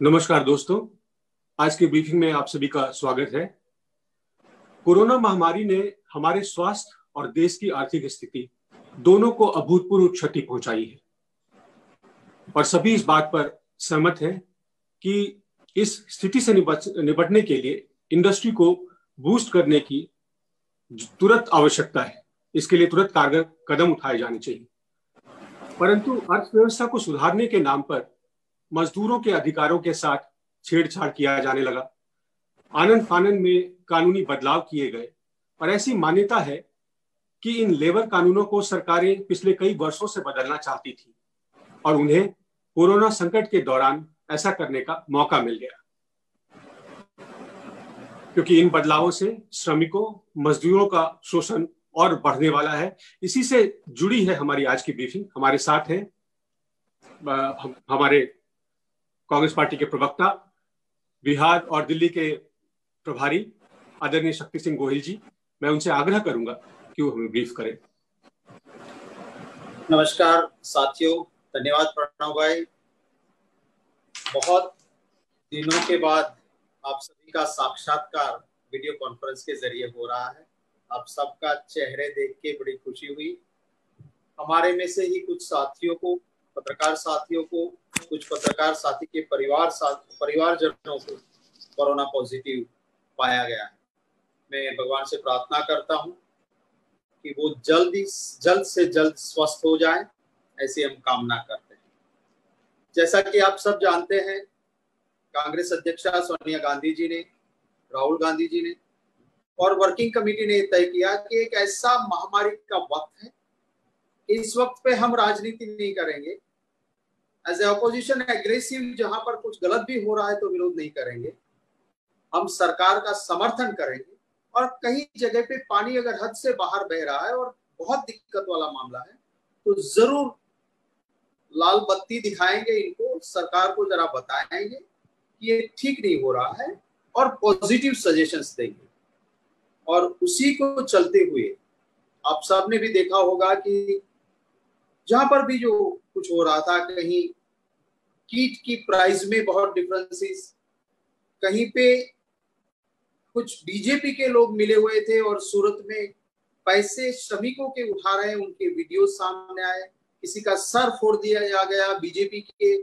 नमस्कार दोस्तों, आज की ब्रीफिंग में आप सभी का स्वागत है। कोरोना महामारी ने हमारे स्वास्थ्य और देश की आर्थिक स्थिति दोनों को अभूतपूर्व क्षति पहुंचाई है और सभी इस बात पर सहमत हैं कि इस स्थिति से निपटने के लिए इंडस्ट्री को बूस्ट करने की तुरंत आवश्यकता है। इसके लिए तुरंत कारगर कदम उठाए जाने चाहिए। परंतु अर्थव्यवस्था को सुधारने के नाम पर मजदूरों के अधिकारों के साथ छेड़छाड़ किया जाने लगा। आनन फानन में कानूनी बदलाव किए गए और ऐसी मान्यता है कि इन लेबर कानूनों को सरकारें पिछले कई वर्षों से बदलना चाहती थी और उन्हें कोरोना संकट के दौरान ऐसा करने का मौका मिल गया, क्योंकि इन बदलावों से श्रमिकों, मजदूरों का शोषण और बढ़ने वाला है। इसी से जुड़ी है हमारी आज की ब्रीफिंग। हमारे साथ हैं हमारे कांग्रेस पार्टी के प्रवक्ता, बिहार और दिल्ली के प्रभारी आदरणीय शक्ति सिंह गोहिल जी। मैं उनसे आग्रह करूंगा कि वो हमें ब्रीफ करें। नमस्कार साथियों, धन्यवाद प्रणव भाई। बहुत दिनों के बाद आप सभी का साक्षात्कार वीडियो कॉन्फ्रेंस के जरिए हो रहा है। आप सबका चेहरे देख के बड़ी खुशी हुई। हमारे में से ही कुछ साथियों को, पत्रकार साथियों को, कुछ पत्रकार साथी के परिवारजनों को कोरोना पॉजिटिव पाया गया है। मैं भगवान से प्रार्थना करता हूं कि वो जल्द से जल्द स्वस्थ हो जाएं, ऐसी हम कामना करते हैं। जैसा कि आप सब जानते हैं, कांग्रेस अध्यक्षा सोनिया गांधी जी ने, राहुल गांधी जी ने और वर्किंग कमेटी ने तय किया कि एक ऐसा महामारी का वक्त है, इस वक्त पे हम राजनीति नहीं करेंगे। एज ए ऑपोजिशन एग्रेसिव जहां पर कुछ गलत भी हो रहा है तो विरोध नहीं करेंगे, हम सरकार का समर्थन करेंगे। और कहीं जगह पे पानी अगर हद से बाहर बह रहा है और बहुत दिक्कत वाला मामला है तो जरूर लाल बत्ती दिखाएंगे, इनको सरकार को जरा बताएंगे कि ये ठीक नहीं हो रहा है और पॉजिटिव सजेशंस देंगे। और उसी को चलते हुए आप सबने भी देखा होगा कि जहां पर भी जो कुछ हो रहा था, कहीं किट की प्राइस में बहुत डिफरेंसेस, कहीं पे कुछ बीजेपी के लोग मिले हुए थे और सूरत में पैसे श्रमिकों के उठा रहे हैं, उनके वीडियो सामने आए। किसी का सर फोड़ दिया गया बीजेपी के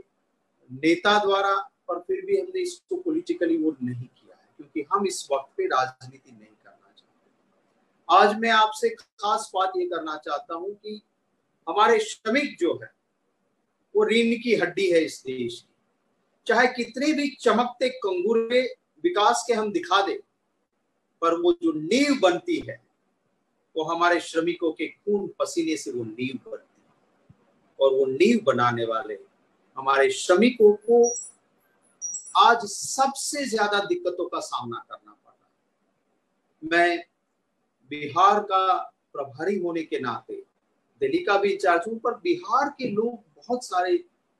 नेता द्वारा, पर फिर भी हमने इसको पॉलिटिकली वो नहीं किया है, क्योंकि हम इस वक्त पे राजनीति नहीं करना चाहते। आज मैं आपसे खास बात ये करना चाहता हूं कि हमारे श्रमिक जो है वो रीढ़ की हड्डी है इस देश की। चाहे कितने भी चमकते कंगूरे विकास के हम दिखा दे, पर वो जो नींव बनती है वो हमारे श्रमिकों के खून पसीने से वो नींव बनती है। और वो नींव बनाने वाले हमारे श्रमिकों को आज सबसे ज्यादा दिक्कतों का सामना करना पड़ रहा है। मैं बिहार का प्रभारी होने के नाते दिल्ली का भी इंचार्ज हूं, पर बिहार के लोग बहुत सारे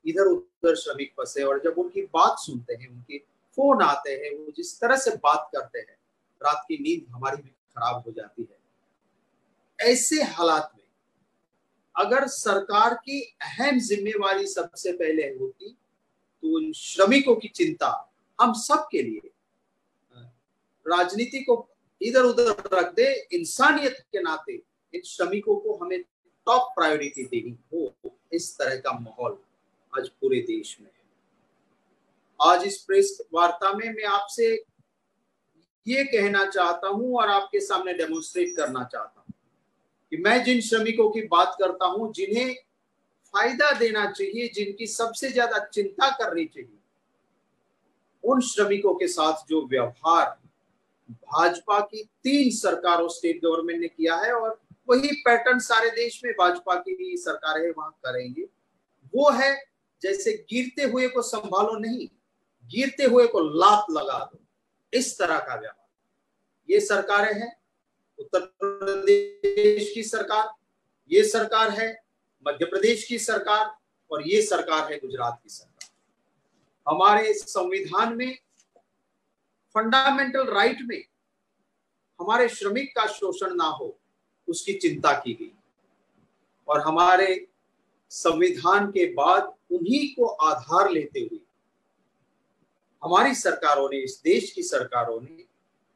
इधर उधर श्रमिक फंसे और जब उनकी बात सुनते हैं, उनके फोन आते हैं, वो जिस तरह से बात करते हैं, रात की नींद हमारी भी खराब हो जाती है। ऐसे हालात में अगर सरकार की अहम जिम्मेवारी सबसे पहले होती तो इन श्रमिकों की चिंता हम सब के लिए, राजनीति को इधर उधर रख दे, इंसानियत के नाते इन श्रमिकों को हमें टॉप प्रायोरिटी देनी हो। इस तरह का माहौल आज पूरे देश में है। आज इस प्रेस वार्ता में मैं आपसे ये कहना चाहता हूं और आपके सामने डेमोन्स्ट्रेट करना चाहता हूं कि मैं जिन श्रमिकों की बात करता हूं, जिन्हें फायदा देना चाहिए, जिनकी सबसे ज्यादा चिंता करनी चाहिए, उन श्रमिकों के साथ जो व्यवहार भाजपा की 3 सरकारों, स्टेट गवर्नमेंट ने किया है और वही पैटर्न सारे देश में भाजपा की सरकारें वहां करेंगे, वो है जैसे गिरते हुए को संभालो नहीं, गिरते हुए को लात लगा दो, इस तरह का व्यवहार। ये सरकारें हैं उत्तर प्रदेश की सरकार, ये सरकार है मध्य प्रदेश की सरकार और ये सरकार है गुजरात की सरकार। हमारे संविधान में फंडामेंटल राइट में हमारे श्रमिक का शोषण ना हो उसकी चिंता की गई और हमारे संविधान के बाद उन्हीं को आधार लेते हुए हमारी सरकारों ने, इस देश की सरकारों ने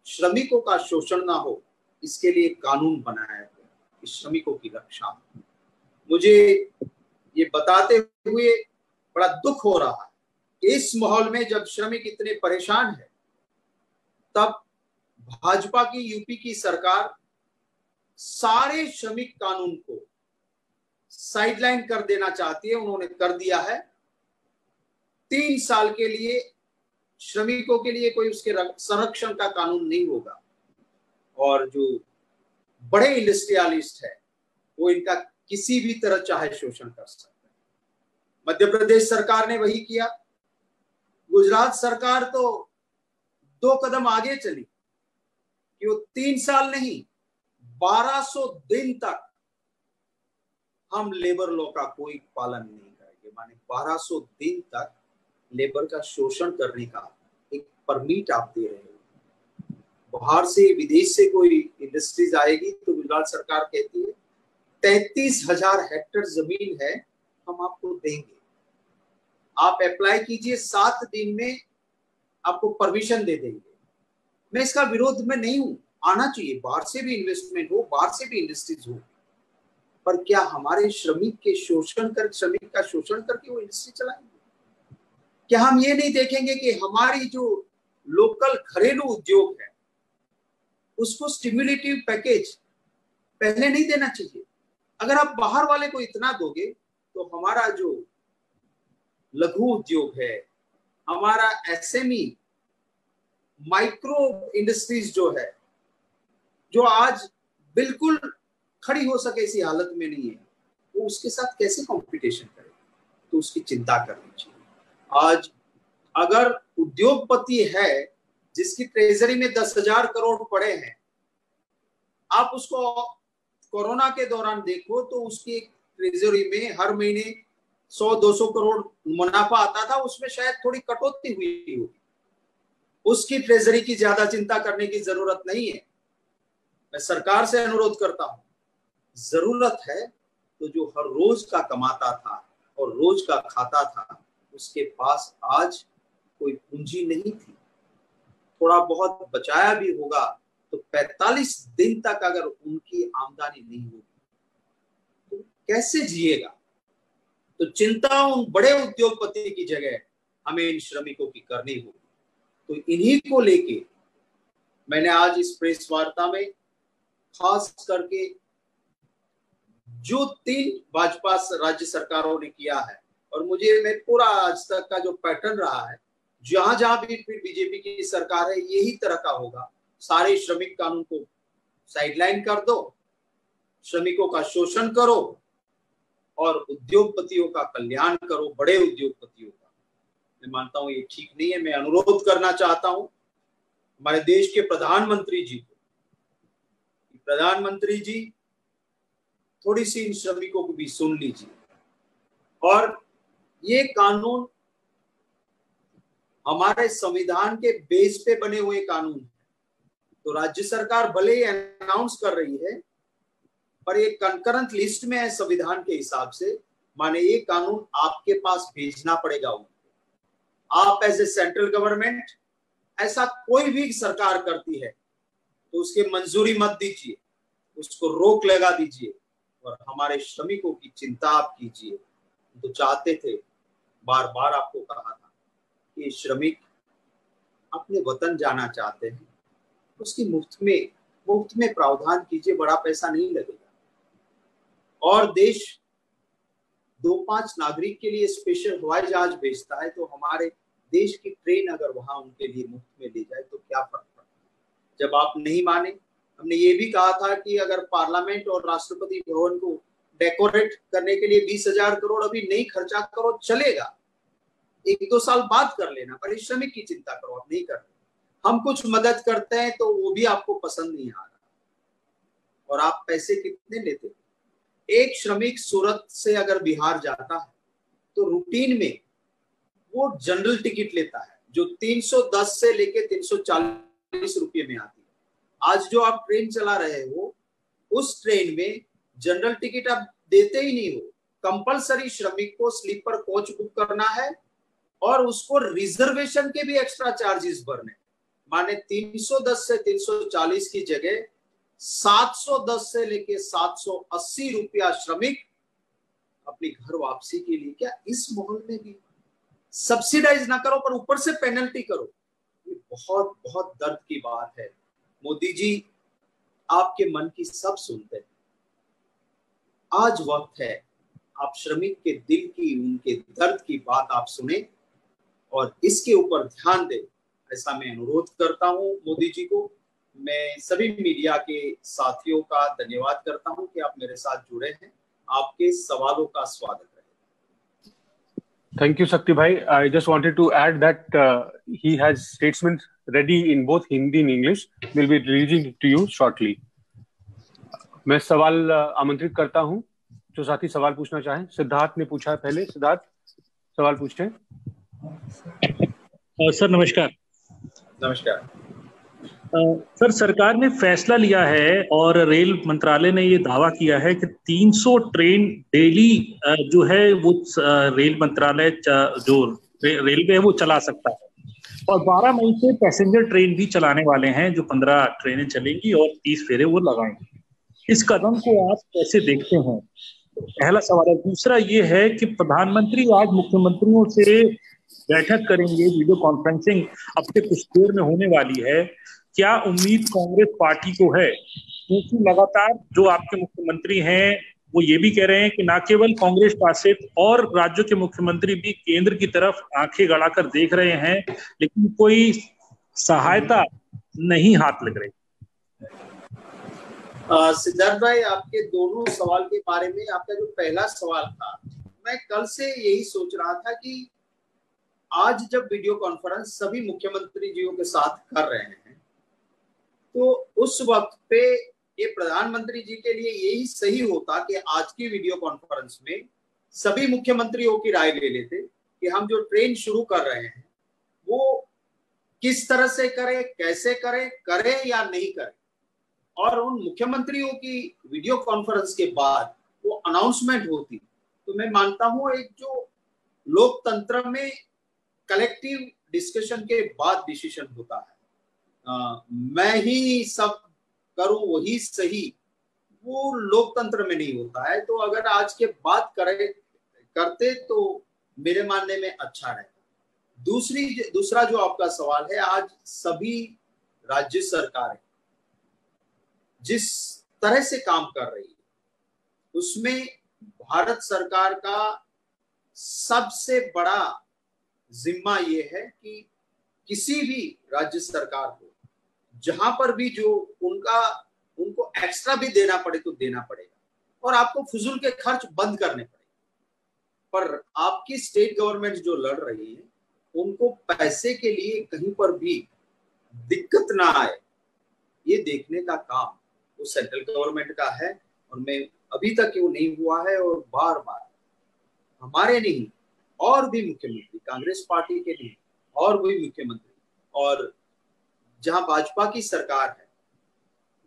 श्रमिकों का शोषण ना हो इसके लिए कानून बनाया है, इस श्रमिकों की रक्षा। मुझे ये बताते हुए बड़ा दुख हो रहा है। इस माहौल में जब श्रमिक इतने परेशान है, तब भाजपा की यूपी की सरकार सारे श्रमिक कानून को साइडलाइन कर देना चाहती है। उन्होंने कर दिया है। 3 साल के लिए श्रमिकों के लिए कोई उसके संरक्षण का कानून नहीं होगा, और जो बड़े इंडस्ट्रियलिस्ट है वो इनका किसी भी तरह चाहे शोषण कर सकते हैं। मध्य प्रदेश सरकार ने वही किया। गुजरात सरकार तो 2 कदम आगे चली कि वो 3 साल नहीं 1200 दिन तक हम लेबर लॉ का कोई पालन नहीं करेंगे। माने 1200 दिन तक लेबर का शोषण करने का एक परमिट आप दे रहे हो। बाहर से, विदेश से कोई इंडस्ट्रीज आएगी तो गुजरात सरकार कहती है 33,000 हेक्टेयर जमीन है, हम आपको देंगे, आप अप्लाई कीजिए, 7 दिन में आपको परमिशन दे देंगे। मैं इसका विरोध में नहीं हूं, आना चाहिए, बाहर से भी इन्वेस्टमेंट हो, बाहर से भी इंडस्ट्रीज हो, पर क्या हमारे श्रमिक का शोषण करके वो इंडस्ट्री चलाएंगे? क्या हम ये नहीं देखेंगे कि हमारी जो लोकल घरेलू उद्योग है उसको स्टिम्युलेटिव पैकेज पहले नहीं देना चाहिए? अगर आप बाहर वाले को इतना दोगे तो हमारा जो लघु उद्योग है, हमारा एसएमई माइक्रो इंडस्ट्रीज जो है, जो आज बिल्कुल खड़ी हो सके इसी हालत में नहीं है, वो उसके साथ कैसे कंपटीशन करेगा? तो उसकी चिंता करनी चाहिए। आज अगर उद्योगपति है जिसकी ट्रेजरी में 10,000 करोड़ पड़े हैं, आप उसको कोरोना के दौरान देखो तो उसकी ट्रेजरी में हर महीने 100-200 करोड़ मुनाफा आता था, उसमें शायद थोड़ी कटौती हुई होगी। उसकी ट्रेजरी की ज्यादा चिंता करने की जरूरत नहीं है। मैं सरकार से अनुरोध करता हूं, जरूरत है तो जो हर रोज का कमाता था और रोज का खाता था, उसके पास आज कोई पूंजी नहीं थी, थोड़ा बहुत बचाया भी होगा तो 45 दिन तक अगर उनकी आमदनी नहीं होगी तो कैसे जिएगा? तो चिंता उन बड़े उद्योगपति की जगह हमें इन श्रमिकों की करनी होगी। तो इन्हीं को लेके मैंने आज इस प्रेस वार्ता में खास करके जो 3 भाजपा राज्य सरकारों ने किया है, और मैं पूरा आज तक का जो पैटर्न रहा है, जहां जहां भी फिर बीजेपी की सरकार है, यही तरह का होगा। सारे श्रमिक कानून को साइडलाइन कर दो, श्रमिकों का शोषण करो और उद्योगपतियों का कल्याण करो, बड़े उद्योगपतियों का। मैं मानता हूं ये ठीक नहीं है। मैं अनुरोध करना चाहता हूं हमारे देश के प्रधानमंत्री जी को, प्रधानमंत्री जी थोड़ी सी इन श्रमिकों को भी सुन लीजिए। और ये कानून हमारे संविधान के बेस पे बने हुए कानून है, तो राज्य सरकार भले ही अनाउंस कर रही है, पर ये कंकरेंट लिस्ट में है संविधान के हिसाब से। माने ये कानून आपके पास भेजना पड़ेगा उनको। आप एज ए सेंट्रल गवर्नमेंट ऐसा कोई भी सरकार करती है तो उसके मंजूरी मत दीजिए, उसको रोक लगा दीजिए और हमारे श्रमिकों की चिंता आप कीजिए। तो चाहते थे, बार बार आपको कहा था कि श्रमिक अपने वतन जाना चाहते हैं, उसकी मुफ्त में प्रावधान कीजिए, बड़ा पैसा नहीं लगेगा। और देश 2-5 नागरिक के लिए स्पेशल हवाई जहाज भेजता है, तो हमारे देश की ट्रेन अगर वहां उनके लिए मुफ्त में ले जाए तो क्या फर्क पड़ता है? जब आप नहीं माने, हमने ये भी कहा था कि अगर पार्लियामेंट और राष्ट्रपति भवन को डेकोरेट करने के लिए 20,000 करोड़ अभी नहीं खर्चा करो, चलेगा, 1-2 साल बाद कर लेना, पर श्रमिक की चिंता करो, आप नहीं कर रहे। हम कुछ मदद करते हैं तो वो भी आपको पसंद नहीं आ रहा, और आप पैसे कितने लेते हो? एक श्रमिक सूरत से अगर बिहार जाता है तो रूटीन में वो जनरल टिकट लेता है जो 310 से लेके 340 रुपये में आती है। आज जो आप ट्रेन चला रहे हो, उस ट्रेन में जनरल टिकट आप देते ही नहीं हो। कंपलसरी श्रमिक को स्लीपर कोच बुक करना है और उसको रिजर्वेशन के भी एक्स्ट्रा चार्जेस भरने, माने 310 से 340 की जगह 710 से लेके 780 रुपया श्रमिक अपनी घर वापसी के लिए। क्या इस माहौल में भी सब्सिडाइज ना करो पर ऊपर से पेनल्टी करो? ये बहुत बहुत दर्द की बात है। मोदी जी, आपके मन की सब सुनते हैं। आज वक्त है आप श्रमिक के दिल की, उनके दर्द की बात आप सुने और इसके ऊपर ध्यान दें, ऐसा मैं अनुरोध करता हूं मोदी जी को। मैं सभी मीडिया के साथियों का धन्यवाद करता हूं कि आप मेरे साथ जुड़े हैं। आपके सवालों का स्वागत है। Thank you, Sakti bhai. I just wanted to add that he has statements ready in both Hindi and English. We'll be releasing it to you shortly. मैं सवाल आमंत्रित करता हूं जो साथी सवाल पूछना चाहें। सिद्धार्थ ने पूछा है पहले। सिद्धार्थ, सवाल पूछते हैं। सर नमस्कार। नमस्कार सर, सरकार ने फैसला लिया है और रेल मंत्रालय ने ये दावा किया है कि 300 ट्रेन डेली जो है वो रेल मंत्रालय जो रेलवे है वो चला सकता है और 12 मई से पैसेंजर ट्रेन भी चलाने वाले हैं, जो 15 ट्रेनें चलेंगी और 30 फेरे वो लगाएंगे। इस कदम को आप कैसे देखते हैं? पहला सवाल है। दूसरा ये है कि प्रधानमंत्री आज मुख्यमंत्रियों से बैठक करेंगे, वीडियो कॉन्फ्रेंसिंग अब से कुछ देर में होने वाली है। क्या उम्मीद कांग्रेस पार्टी को है? क्योंकि लगातार जो आपके मुख्यमंत्री हैं वो ये भी कह रहे हैं कि न केवल कांग्रेस शासित और राज्यों के मुख्यमंत्री भी केंद्र की तरफ आंखें गड़ाकर देख रहे हैं, लेकिन कोई सहायता नहीं हाथ लग रही। सिद्धार्थ भाई, आपके दोनों सवाल के बारे में, आपका जो पहला सवाल था, मैं कल से यही सोच रहा था कि आज जब वीडियो कॉन्फ्रेंस सभी मुख्यमंत्री जियों के साथ कर रहे हैं तो उस वक्त पे ये प्रधानमंत्री जी के लिए यही सही होता कि आज की वीडियो कॉन्फ्रेंस में सभी मुख्यमंत्रियों की राय ले लेते कि हम जो ट्रेन शुरू कर रहे हैं वो किस तरह से करें, कैसे करें, करें या नहीं करें। और उन मुख्यमंत्रियों की वीडियो कॉन्फ्रेंस के बाद वो अनाउंसमेंट होती, तो मैं मानता हूं एक जो लोकतंत्र में कलेक्टिव डिस्कशन के बाद डिसीजन होता है, मैं ही सब करूं वही सही, वो लोकतंत्र में नहीं होता है। तो अगर आज के बाद करते तो मेरे मानने में अच्छा रहेगा। दूसरा जो आपका सवाल है, आज सभी राज्य सरकारें जिस तरह से काम कर रही है उसमें भारत सरकार का सबसे बड़ा जिम्मा ये है कि किसी भी राज्य सरकार को जहां पर भी जो उनको एक्स्ट्रा भी देना पड़े तो देना पड़ेगा और आपको फजूल के खर्च बंद करने पड़ेगा। पर आपकी स्टेट गवर्नमेंट जो लड़ रही है उनको पैसे के लिए कहीं पर भी दिक्कत ना आए, ये देखने का काम वो सेंट्रल गवर्नमेंट का है। और मैं अभी तक वो नहीं हुआ है और बार बार हमारे नहीं और भी मुख्यमंत्री, कांग्रेस पार्टी के नहीं और भी मुख्यमंत्री, और जहां भाजपा की सरकार है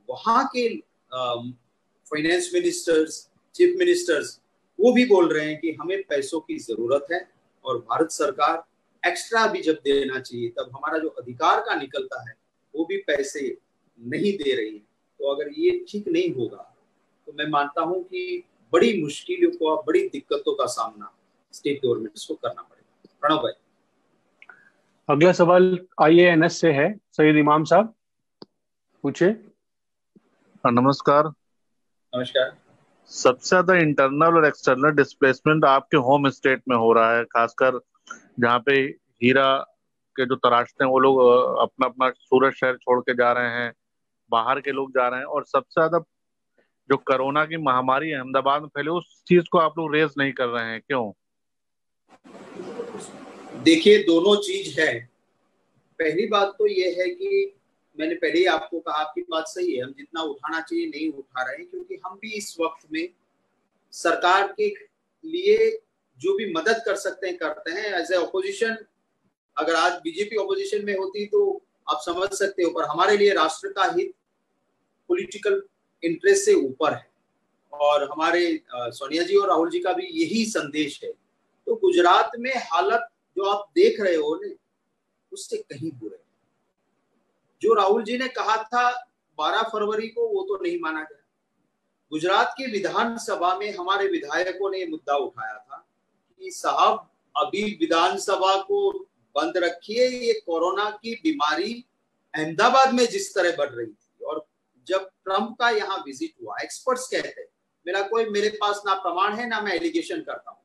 वहां के फाइनेंस मिनिस्टर्स, चीफ मिनिस्टर्स, वो भी बोल रहे हैं कि हमें पैसों की जरूरत है और भारत सरकार एक्स्ट्रा भी जब देना चाहिए तब हमारा जो अधिकार का निकलता है वो भी पैसे नहीं दे रही है। तो अगर ये ठीक नहीं होगा तो मैं मानता हूं कि बड़ी मुश्किलों को, बड़ी दिक्कतों का सामना स्टेट गवर्नमेंट्स को करना पड़ेगा। प्रणव भाई, अगला सवाल IANS से है। सैयद इमाम साहब पूछे। नमस्कार। नमस्कार। सबसे ज्यादा इंटरनल और एक्सटर्नल डिस्प्लेसमेंट आपके होम स्टेट में हो रहा है, खासकर जहाँ पे हीरा के जो तराशते हैं वो लोग अपना अपना सूरत शहर छोड़ के जा रहे हैं, बाहर के लोग जा रहे हैं। और सबसे ज्यादा जो कोरोना की महामारी अहमदाबाद में फैली, उस चीज को आप लोग रेज नहीं कर रहे हैं, क्यों? देखिए, दोनों चीज है। पहली बात तो ये है कि मैंने पहले ही आपको कहा, आपकी बात सही है, हम जितना उठाना चाहिए नहीं उठा रहे हैं, क्योंकि हम भी इस वक्त में सरकार के लिए जो भी मदद कर सकते हैं करते हैं। एज ए ऑपोजिशन, अगर आज बीजेपी ऑपोजिशन में होती तो आप समझ सकते हो, पर हमारे लिए राष्ट्र का हित पॉलिटिकल इंटरेस्ट से ऊपर है और हमारे सोनिया जी और राहुल जी का भी यही संदेश है। तो गुजरात में हालत जो आप देख रहे हो ना, उससे कहीं बुरे। जो राहुल जी ने कहा था 12 फरवरी को, वो तो नहीं माना गया। गुजरात की विधानसभा में हमारे विधायकों ने मुद्दा उठाया था कि साहब अभी विधानसभा को बंद रखिए, ये कोरोना की बीमारी अहमदाबाद में जिस तरह बढ़ रही थी। और जब ट्रंप का यहाँ विजिट हुआ, एक्सपर्ट्स कहते हैं, मेरे पास ना प्रमाण है ना मैं एलिगेशन करता हूँ,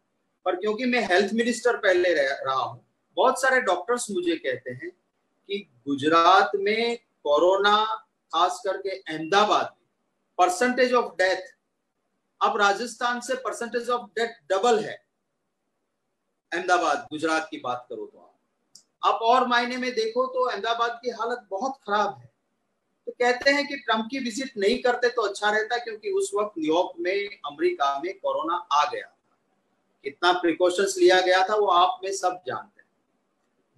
पर क्योंकि मैं हेल्थ मिनिस्टर पहले रहा हूँ, बहुत सारे डॉक्टर्स मुझे कहते हैं कि गुजरात में कोरोना, खास करके अहमदाबाद में, परसेंटेज ऑफ डेथ अब राजस्थान से परसेंटेज ऑफ डेथ डबल है। अहमदाबाद, गुजरात की बात करो तो आप और मायने में देखो तो अहमदाबाद की हालत बहुत खराब है। तो कहते हैं कि ट्रंप की विजिट नहीं करते तो अच्छा रहता, क्योंकि उस वक्त न्यूयॉर्क में, अमेरिका में कोरोना आ गया था। कितना प्रिकॉशंस लिया गया था वो आप में सब जानते हैं।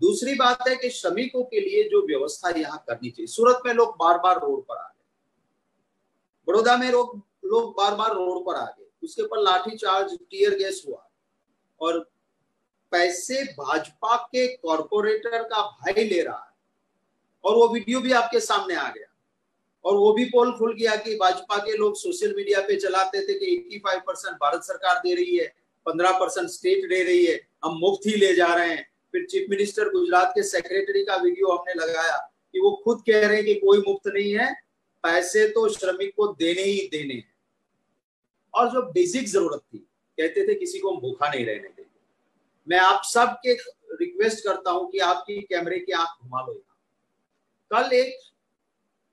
दूसरी बात है कि श्रमिकों के लिए जो व्यवस्था यहाँ करनी चाहिए। सूरत में लोग बार बार रोड पर आ गए, बड़ौदा में लोग बार बार रोड पर आ गए, उसके ऊपर लाठीचार्ज, टीयर गैस हुआ, और पैसे भाजपा के कॉर्पोरेटर का भाई ले रहा है। और वो वीडियो भी आपके सामने आ गया, और वो भी पोल खुल गया कि भाजपा के लोग सोशल मीडिया पे चलाते थे कि 85% भारत सरकार दे रही है, 15% स्टेट दे रही है, हम मुफ्त ही ले जा रहे हैं। फिर चीफ मिनिस्टर गुजरात के सेक्रेटरी का वीडियो हमने लगाया कि वो खुद कह रहे हैं कि कोई मुफ्त नहीं है, पैसे तो श्रमिक को देने ही देने हैं। और जो बेसिक जरूरत थी, कहते थे किसी को हम भूखा नहीं रहने देंगे। मैं आप सब के रिक्वेस्ट करता हूं कि आपकी कैमरे की आंख घुमा लो। कल एक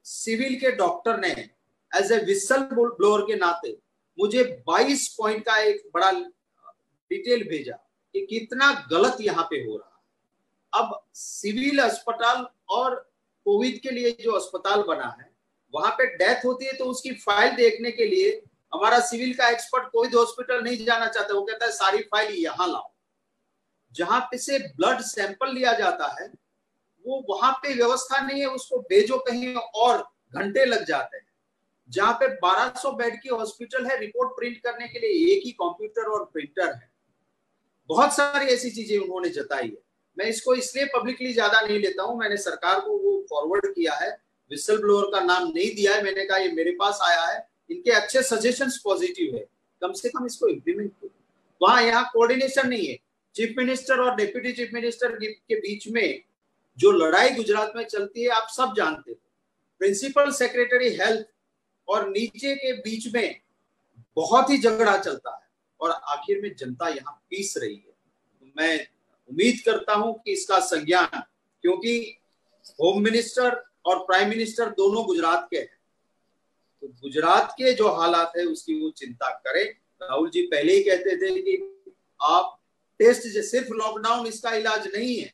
सिविल के डॉक्टर ने एज ए विसल ब्लोअर के नाते मुझे 22 पॉइंट का एक बड़ा डिटेल भेजा कि कितना गलत यहाँ पे हो रहा है। अब सिविल अस्पताल और कोविड के लिए जो अस्पताल बना है, वहां पे डेथ होती है तो उसकी फाइल देखने के लिए हमारा सिविल का एक्सपर्ट कोविड हॉस्पिटल नहीं जाना चाहता। वो कहता है सारी फाइल यहाँ लाओ। जहां पे से ब्लड सैंपल लिया जाता है वो वहां पे व्यवस्था नहीं है, उसको भेजो कहीं और, घंटे लग जाते हैं। जहां पे 1200 बेड की हॉस्पिटल है, रिपोर्ट प्रिंट करने के लिए एक ही कंप्यूटर और प्रिंटर है। बहुत सारी ऐसी चीजें उन्होंने जताई है। मैं इसको इसलिए पब्लिकली ज्यादा नहीं लेता हूं, मैंने सरकार को वो फॉरवर्ड किया है, विसल ब्लोअर का नाम नहीं दिया है। मैंने कहा ये मेरे पास आया है, इनके अच्छे सजेशंस पॉजिटिव है, कम से कम इसको इम्प्लीमेंट करो। वहां यहाँ कोऑर्डिनेशन नहीं है। चीफ मिनिस्टर और डिप्टी चीफ मिनिस्टर के बीच में जो लड़ाई गुजरात में चलती है आप सब जानते हो। प्रिंसिपल सेक्रेटरी हेल्थ और नीचे के बीच में बहुत ही झगड़ा चलता है, और आखिर में जनता यहाँ पीस रही है। तो मैं उम्मीद करता हूं कि इसका संज्ञान, क्योंकि होम मिनिस्टर और प्राइम मिनिस्टर दोनों गुजरात के हैं, तो गुजरात के जो हालात है उसकी वो चिंता करें। राहुल जी पहले ही कहते थे कि आप टेस्ट, सिर्फ लॉकडाउन इसका इलाज नहीं है।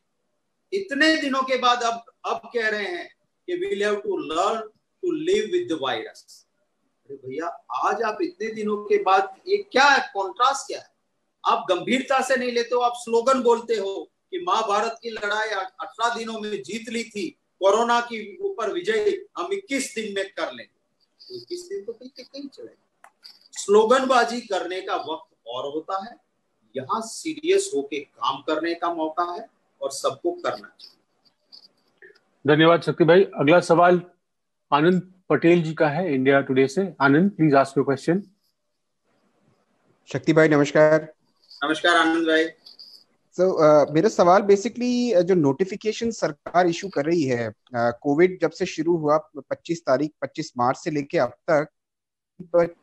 इतने दिनों के बाद अब कह रहे हैं कि we have to learn to live with the virus. अरे भैया, आज आप इतने दिनों के बाद, ये क्या है, कॉन्ट्रास्ट क्या है? आप गंभीरता से नहीं लेते हो, आप स्लोगन बोलते हो कि महाभारत की लड़ाई 18 दिनों में जीत ली थी, कोरोना की ऊपर विजय हम 21 दिन में कर लेंगे। 21 दिन तो कहीं चलेगा। स्लोगनबाजी करने का वक्त और होता है, यहाँ सीरियस होके काम करने का मौका है और सबको करना चाहिए। धन्यवाद शक्ति भाई। अगला सवाल आनंद पटेल जी का है, इंडिया टुडे से। आनंद, प्लीज आस्क योर क्वेश्चन। शक्ति भाई नमस्कार। नमस्कार आनंद भाई। मेरा सवाल बेसिकली जो नोटिफिकेशन सरकार इशू कर रही है, कोविड जब से शुरू हुआ 25 मार्च से लेके अब तक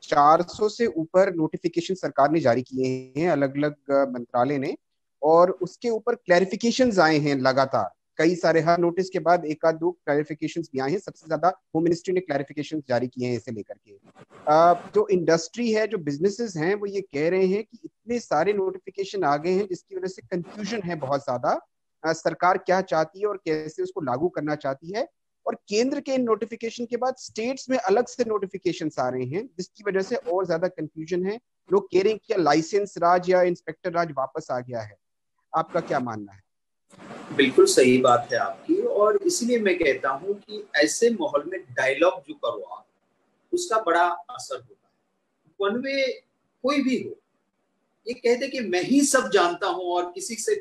400 से ऊपर नोटिफिकेशन सरकार ने जारी किए हैं अलग अलग मंत्रालय ने, और उसके ऊपर क्लैरिफिकेशंस आए हैं लगातार। कई सारे, हर नोटिस के बाद एक आध दो क्लैरिफिकेशंस भी आए हैं। सबसे ज्यादा होम मिनिस्ट्री ने क्लैरिफिकेशंस जारी किए हैं इसे लेकर के। जो इंडस्ट्री है, जो बिजनेसेस हैं, वो ये कह रहे हैं कि इतने सारे नोटिफिकेशन आ गए हैं जिसकी वजह से कंफ्यूजन है बहुत ज्यादा। सरकार क्या चाहती है और कैसे उसको लागू करना चाहती है, और केंद्र के नोटिफिकेशन के बाद स्टेट्स में अलग से नोटिफिकेशंस आ रहे हैं जिसकी वजह से और ज्यादा कंफ्यूजन है। लोग कह रहे हैं कि लाइसेंस राज या इंस्पेक्टर राज वापस आ गया है। आपका क्या मानना है? बिल्कुल सही बात है आपकी, और इसलिए मैं कहता हूं कि ऐसे माहौल में डायलॉग जो करो आप, उसका बड़ा असर होता है। वन वे कोई भी हो, ये कहते कि मैं ही सब जानता हूं और किसी से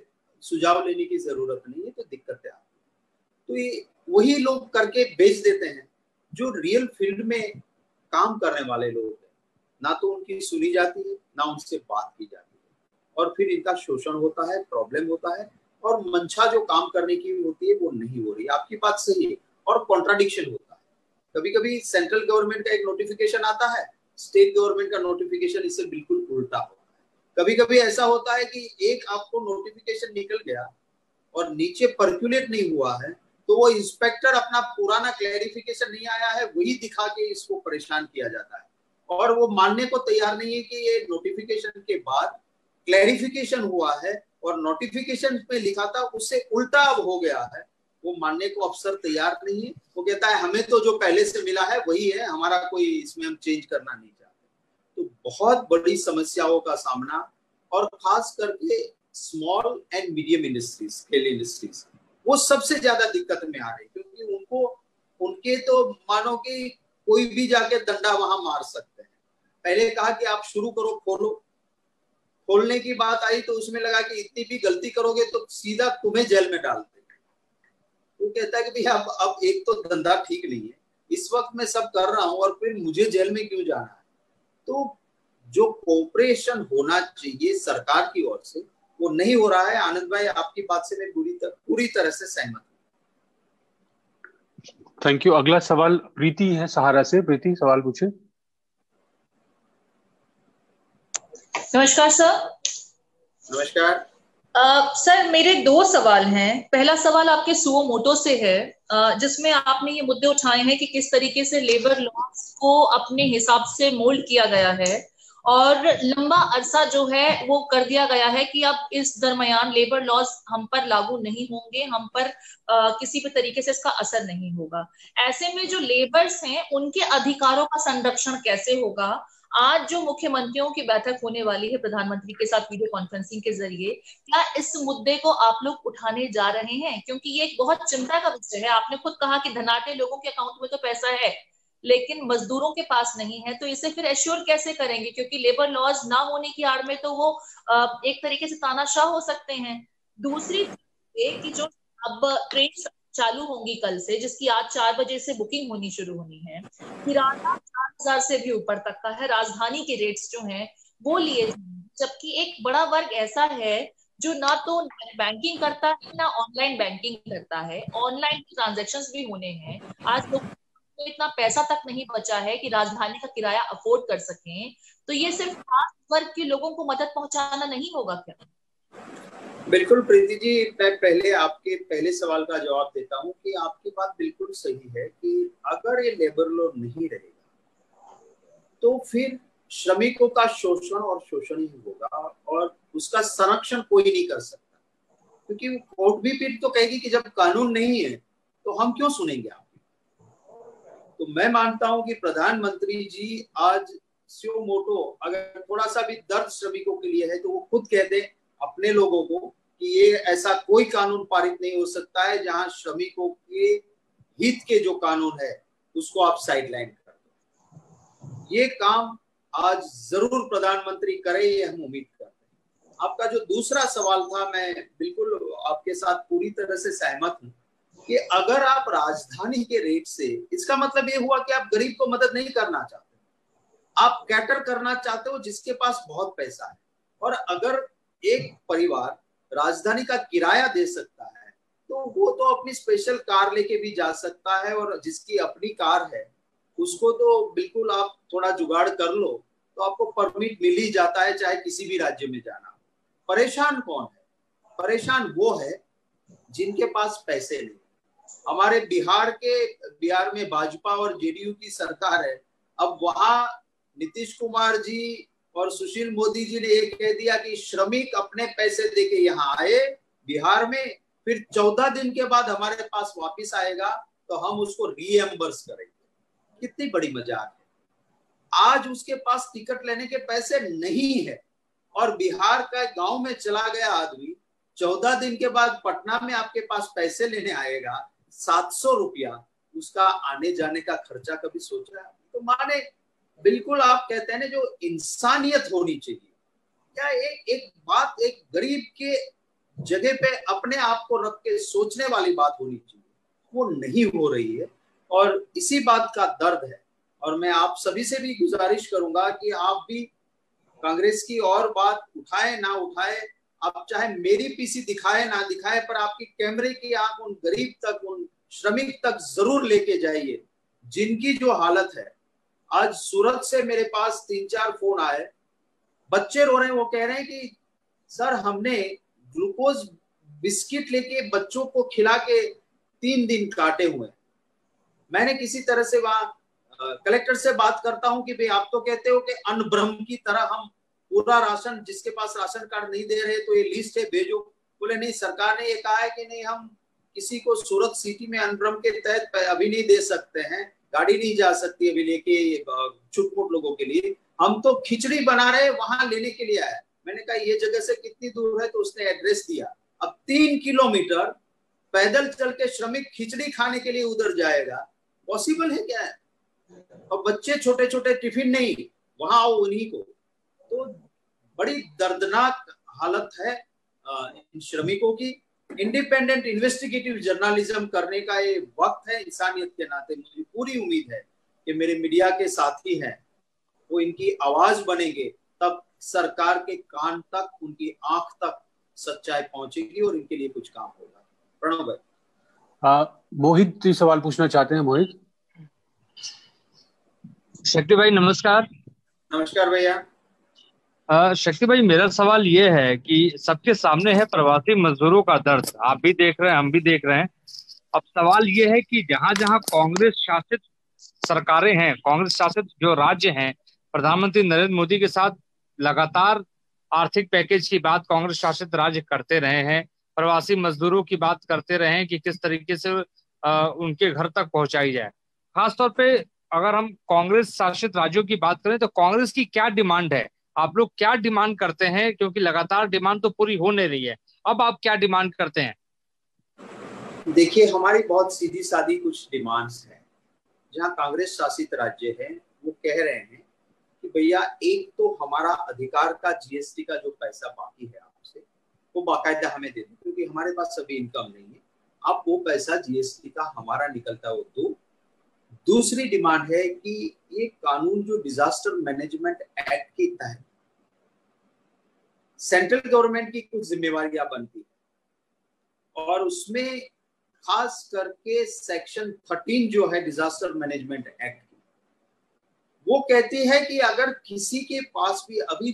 सुझाव लेने की जरूरत नहीं है, तो दिक्कतें आती है। तो ये वही लोग करके बेच देते हैं जो रियल फील्ड में काम करने वाले लोग हैं। ना तो उनकी सुनी जाती है, ना उनसे बात की जाती है, और फिर इनका शोषण होता है, प्रॉब्लम होता है, और मंशा जो काम करने की होती है वो नहीं हो रही। आपकी बात सही है, और कॉन्ट्राडिक्शन होता है। कभी कभी सेंट्रल गवर्नमेंट का एक नोटिफिकेशन आता है, स्टेट गवर्नमेंट का नोटिफिकेशन इससे बिल्कुल उल्टा होता है। कभी कभी ऐसा होता है कि एक आपको नोटिफिकेशन निकल गया और नीचे पर्क्यूलेट नहीं हुआ है, तो वो इंस्पेक्टर अपना पुराना क्लैरिफिकेशन नहीं आया है वही दिखा के इसको परेशान किया जाता है, और वो मानने को तैयार नहीं है कि ये नोटिफिकेशन के बाद क्लैरिफिकेशन हुआ है और नोटिफिकेशन में लिखा था उससे उल्टा अब हो गया है। वो मानने को अफसर तैयार नहीं है। वो कहता है हमें तो जो पहले से मिला है वही है, हमारा कोई इसमें हम चेंज करना नहीं चाहते। तो बहुत बड़ी समस्याओं का सामना, और खास करके small and medium industries, scale industries, वो सबसे ज्यादा दिक्कत में आ रही, क्योंकि उनको उनके तो मानो कि कोई भी जाके डंडा वहां मार सकते हैं। पहले कहा कि आप शुरू करो, खोलो, खोलने की बात आई तो उसमें लगा कि इतनी भी गलती करोगे तो सीधा तुम्हें जेल में डाल देंगे। वो कहता है कि भैया अब एक तो धंधा ठीक नहीं है, इस वक्त मैं सब कर रहा हूं और फिर मुझे जेल में क्यों जाना है। तो जो कोऑपरेशन होना चाहिए सरकार की ओर से वो नहीं हो रहा है। आनंद भाई, आपकी बात से मैं पूरी तरह से सहमत हूँ। Thank you. अगला सवाल प्रीति है सहारा से। प्रीति, सवाल पूछे। नमस्कार सर। नमस्कार सर, मेरे 2 सवाल हैं। पहला सवाल आपके सुओ मोटो से है, जिसमें आपने ये मुद्दे उठाए हैं कि किस तरीके से लेबर लॉस को अपने हिसाब से मोल्ड किया गया है, और लंबा अरसा जो है वो कर दिया गया है कि अब इस दरमियान लेबर लॉस हम पर लागू नहीं होंगे, हम पर किसी भी तरीके से इसका असर नहीं होगा। ऐसे में जो लेबर्स हैं उनके अधिकारों का संरक्षण कैसे होगा? आज जो मुख्यमंत्रियों की बैठक होने वाली है प्रधानमंत्री के साथ वीडियो कॉन्फ्रेंसिंग के जरिए, क्या इस मुद्दे को आप लोग उठाने जा रहे हैं? क्योंकि ये एक बहुत चिंता का विषय है। आपने खुद कहा कि धनाढ्य लोगों के अकाउंट में तो पैसा है लेकिन मजदूरों के पास नहीं है, तो इसे फिर एश्योर कैसे करेंगे? क्योंकि लेबर लॉज ना होने की आड़ में तो वो एक तरीके से तानाशाह हो सकते हैं। दूसरी कि जो अब ट्रेन चालू होंगी कल से, जिसकी आज 4 बजे से बुकिंग होनी शुरू होनी है, किराया 4,000 से भी ऊपर तक का है, राजधानी के रेट्स जो हैं वो लिए जाएंगे, जबकि एक बड़ा वर्ग ऐसा है जो ना तो नेट बैंकिंग करता है ना ऑनलाइन बैंकिंग करता है। ऑनलाइन ट्रांजेक्शन्स भी होने हैं। आज लोग तो इतना पैसा तक नहीं बचा है कि राजधानी का किराया अफोर्ड कर सकें। तो ये सिर्फ खास वर्ग के लोगों को मदद पहुंचाना नहीं होगा क्या? बिल्कुल प्रीति जी, मैं पहले आपके पहले सवाल का जवाब देता हूं कि आपकी बात बिल्कुल सही है कि अगर ये लेबर लॉ नहीं रहेगा तो फिर श्रमिकों का शोषण और शोषण ही होगा, और उसका संरक्षण कोई नहीं कर सकता, क्योंकि कोर्ट भी फिर तो कहेगी कि जब कानून नहीं है तो हम क्यों सुनेंगे आपकी। तो मैं मानता हूं कि प्रधानमंत्री जी आज सुओ मोटो अगर थोड़ा सा भी दर्द श्रमिकों के लिए है तो वो खुद कह दें अपने लोगों को कि ये ऐसा कोई कानून पारित नहीं हो सकता है जहां श्रमिकों के हित के जो कानून है उसको आप साइडलाइन कर दो। ये काम आज जरूर प्रधानमंत्री करे, ये हम उम्मीद करते हैं। आपका जो दूसरा सवाल था, मैं बिल्कुल आपके साथ पूरी तरह से सहमत हूं कि अगर आप राजधानी के रेट से, इसका मतलब ये हुआ कि आप गरीब को मदद नहीं करना चाहते, आप कैटर करना चाहते हो जिसके पास बहुत पैसा है। और अगर एक परिवार राजधानी का किराया दे सकता है तो वो तो अपनी स्पेशल कार लेके भी जा सकता है, और जिसकी अपनी कार है उसको तो बिल्कुल आप थोड़ा जुगाड़ कर लो तो आपको परमिट मिल ही जाता है, चाहे किसी भी राज्य में जाना। परेशान कौन है? परेशान वो है जिनके पास पैसे नहीं। हमारे बिहार में भाजपा और जेडीयू की सरकार है। अब वहां नीतीश कुमार जी और सुशील मोदी जी ने ये कह दिया कि श्रमिक अपने पैसे देके यहाँ आए बिहार में, फिर 14 दिन के बाद हमारे पास वापस आएगा तो हम उसको रीएम्बर्स करेंगे। कितनी बड़ी मजाक है। आज उसके पास टिकट लेने के पैसे नहीं है और बिहार का गांव में चला गया आदमी 14 दिन के बाद पटना में आपके पास पैसे लेने आएगा 700 रुपया, उसका आने जाने का खर्चा कभी सोच रहा है? तो माने बिल्कुल आप कहते हैं ना, जो इंसानियत होनी चाहिए, या एक बात, एक गरीब के जगह पे अपने आप को रख के सोचने वाली बात होनी चाहिए, वो नहीं हो रही है और इसी बात का दर्द है। और मैं आप सभी से भी गुजारिश करूंगा कि आप भी कांग्रेस की और बात उठाए ना उठाए, आप चाहे मेरी पीसी दिखाए ना दिखाए, पर आपकी कैमरे की आंख उन गरीब तक, उन श्रमिक तक जरूर लेके जाइए जिनकी जो हालत है। आज सूरत से मेरे पास 3-4 फोन आए, बच्चे रो रहे हैं, वो कह रहे हैं कि सर हमने ग्लूकोज बिस्किट लेके बच्चों को खिला के 3 दिन काटे हुए। मैंने किसी तरह से वहां कलेक्टर से बात करता हूं कि भाई आप तो कहते हो कि अनब्रह्म की तरह हम पूरा राशन, जिसके पास राशन कार्ड नहीं दे रहे तो ये लिस्ट है भेजो। बोले नहीं, सरकार ने ये कहा है कि नहीं, हम किसी को सूरत सिटी में अनब्रह्म के तहत अभी नहीं दे सकते हैं, गाड़ी नहीं जा सकती अभी लेके छुटपुट लोगों के लिए, हम तो खिचड़ी बना रहे वहां लेने के लिए आए। मैंने कहा ये जगह से कितनी दूर है, तो उसने एड्रेस दिया। अब 3 किलोमीटर पैदल चल के श्रमिक खिचड़ी खाने के लिए उधर जाएगा, पॉसिबल है क्या है? और बच्चे छोटे छोटे टिफिन नहीं, वहां आओ उन्हीं को। तो बड़ी दर्दनाक हालत है इन श्रमिकों की। इंडिपेंडेंट इन्वेस्टिगेटिव जर्नलिज्म करने का ये वक्त है इंसानियत के नाते। मुझे पूरी उम्मीद है कि मेरे मीडिया के साथी हैं वो इनकी आवाज बनेंगे, तब सरकार के कान तक, उनकी आंख तक सच्चाई पहुंचेगी और इनके लिए कुछ काम होगा। प्रणव भाई। मोहित जी सवाल पूछना चाहते हैं। मोहित। शक्ति भाई नमस्कार। नमस्कार भैया। शक्ति भाई, मेरा सवाल ये है कि सबके सामने है प्रवासी मजदूरों का दर्द, आप भी देख रहे हैं, हम भी देख रहे हैं। अब सवाल ये है कि जहां जहां कांग्रेस शासित सरकारें हैं, कांग्रेस शासित जो राज्य हैं, प्रधानमंत्री नरेंद्र मोदी के साथ लगातार आर्थिक पैकेज की बात कांग्रेस शासित राज्य करते रहे हैं, प्रवासी मजदूरों की बात करते रहे हैं कि किस तरीके से उनके घर तक पहुंचाई जाए। खासतौर पे अगर हम कांग्रेस शासित राज्यों की बात करें तो कांग्रेस की क्या डिमांड है, आप लोग क्या डिमांड करते हैं? क्योंकि लगातार डिमांड तो पूरी हो नहीं रही है, अब आप क्या डिमांड करते हैं? देखिए, हमारी बहुत सीधी सादी कुछ डिमांड्स हैं। जहां कांग्रेस शासित राज्य है वो कह रहे हैं कि भैया एक तो हमारा अधिकार का जीएसटी का जो पैसा बाकी है आपसे, वो बाकायदा हमें दे दो, क्योंकि हमारे पास अभी इनकम नहीं है। आप वो पैसा जीएसटी का हमारा निकलता है वो दो। दूसरी डिमांड है कि ये कानून जो डिजास्टर मैनेजमेंट एक्ट के तहत सेंट्रल गवर्नमेंट की कुछ जिम्मेवारियां बनती है और उसमें खास करके सेक्शन 13 जो है डिजास्टर मैनेजमेंट एक्ट की, वो कहती है कि अगर किसी के पास भी अभी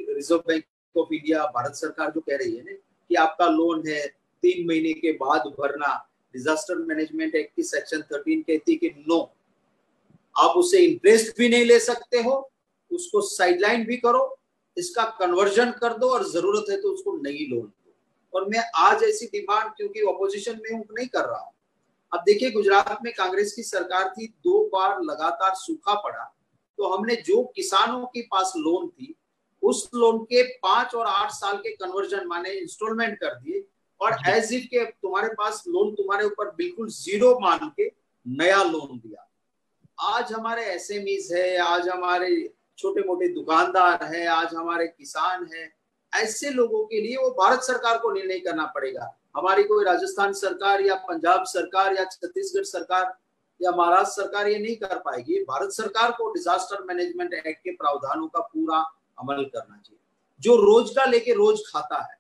reserve bank of India, Bharat सरकार जो कह रही है ना कि आपका लोन है 3 महीने के बाद भरना, डिजास्टर मैनेजमेंट एक्ट की सेक्शन 13 कहती है कि नो, आप उसे इंटरेस्ट भी नहीं ले सकते हो, उसको साइडलाइन भी करो, इसका कन्वर्जन कर दो और जरूरत है तो उसको नई लोन दो। और मैं आज ऐसी डिमांड, क्योंकि ऑपोजिशन में हूं, नहीं कर रहा हूं। अब देखिए, गुजरात में कांग्रेस की सरकार थी, 2 बार लगातार सूखा पड़ा, तो हमने जो किसानों के पास लोन थी उस लोन के 5 और 8 साल के कन्वर्जन माने इंस्टॉलमेंट कर दिए और एज इफ के तुम्हारे पास लोन तुम्हारे ऊपर बिल्कुल जीरो मान के नया लोन दिया। आज हमारे एसएमईज है, आज हमारे छोटे मोटे दुकानदार हैं, आज हमारे किसान हैं, ऐसे लोगों के लिए वो भारत सरकार को निर्णय करना पड़ेगा। हमारी कोई राजस्थान सरकार या पंजाब सरकार या छत्तीसगढ़ सरकार या महाराष्ट्र सरकार ये नहीं कर पाएगी। भारत सरकार को डिजास्टर मैनेजमेंट एक्ट के प्रावधानों का पूरा अमल करना चाहिए। जो रोज का लेके रोज खाता है,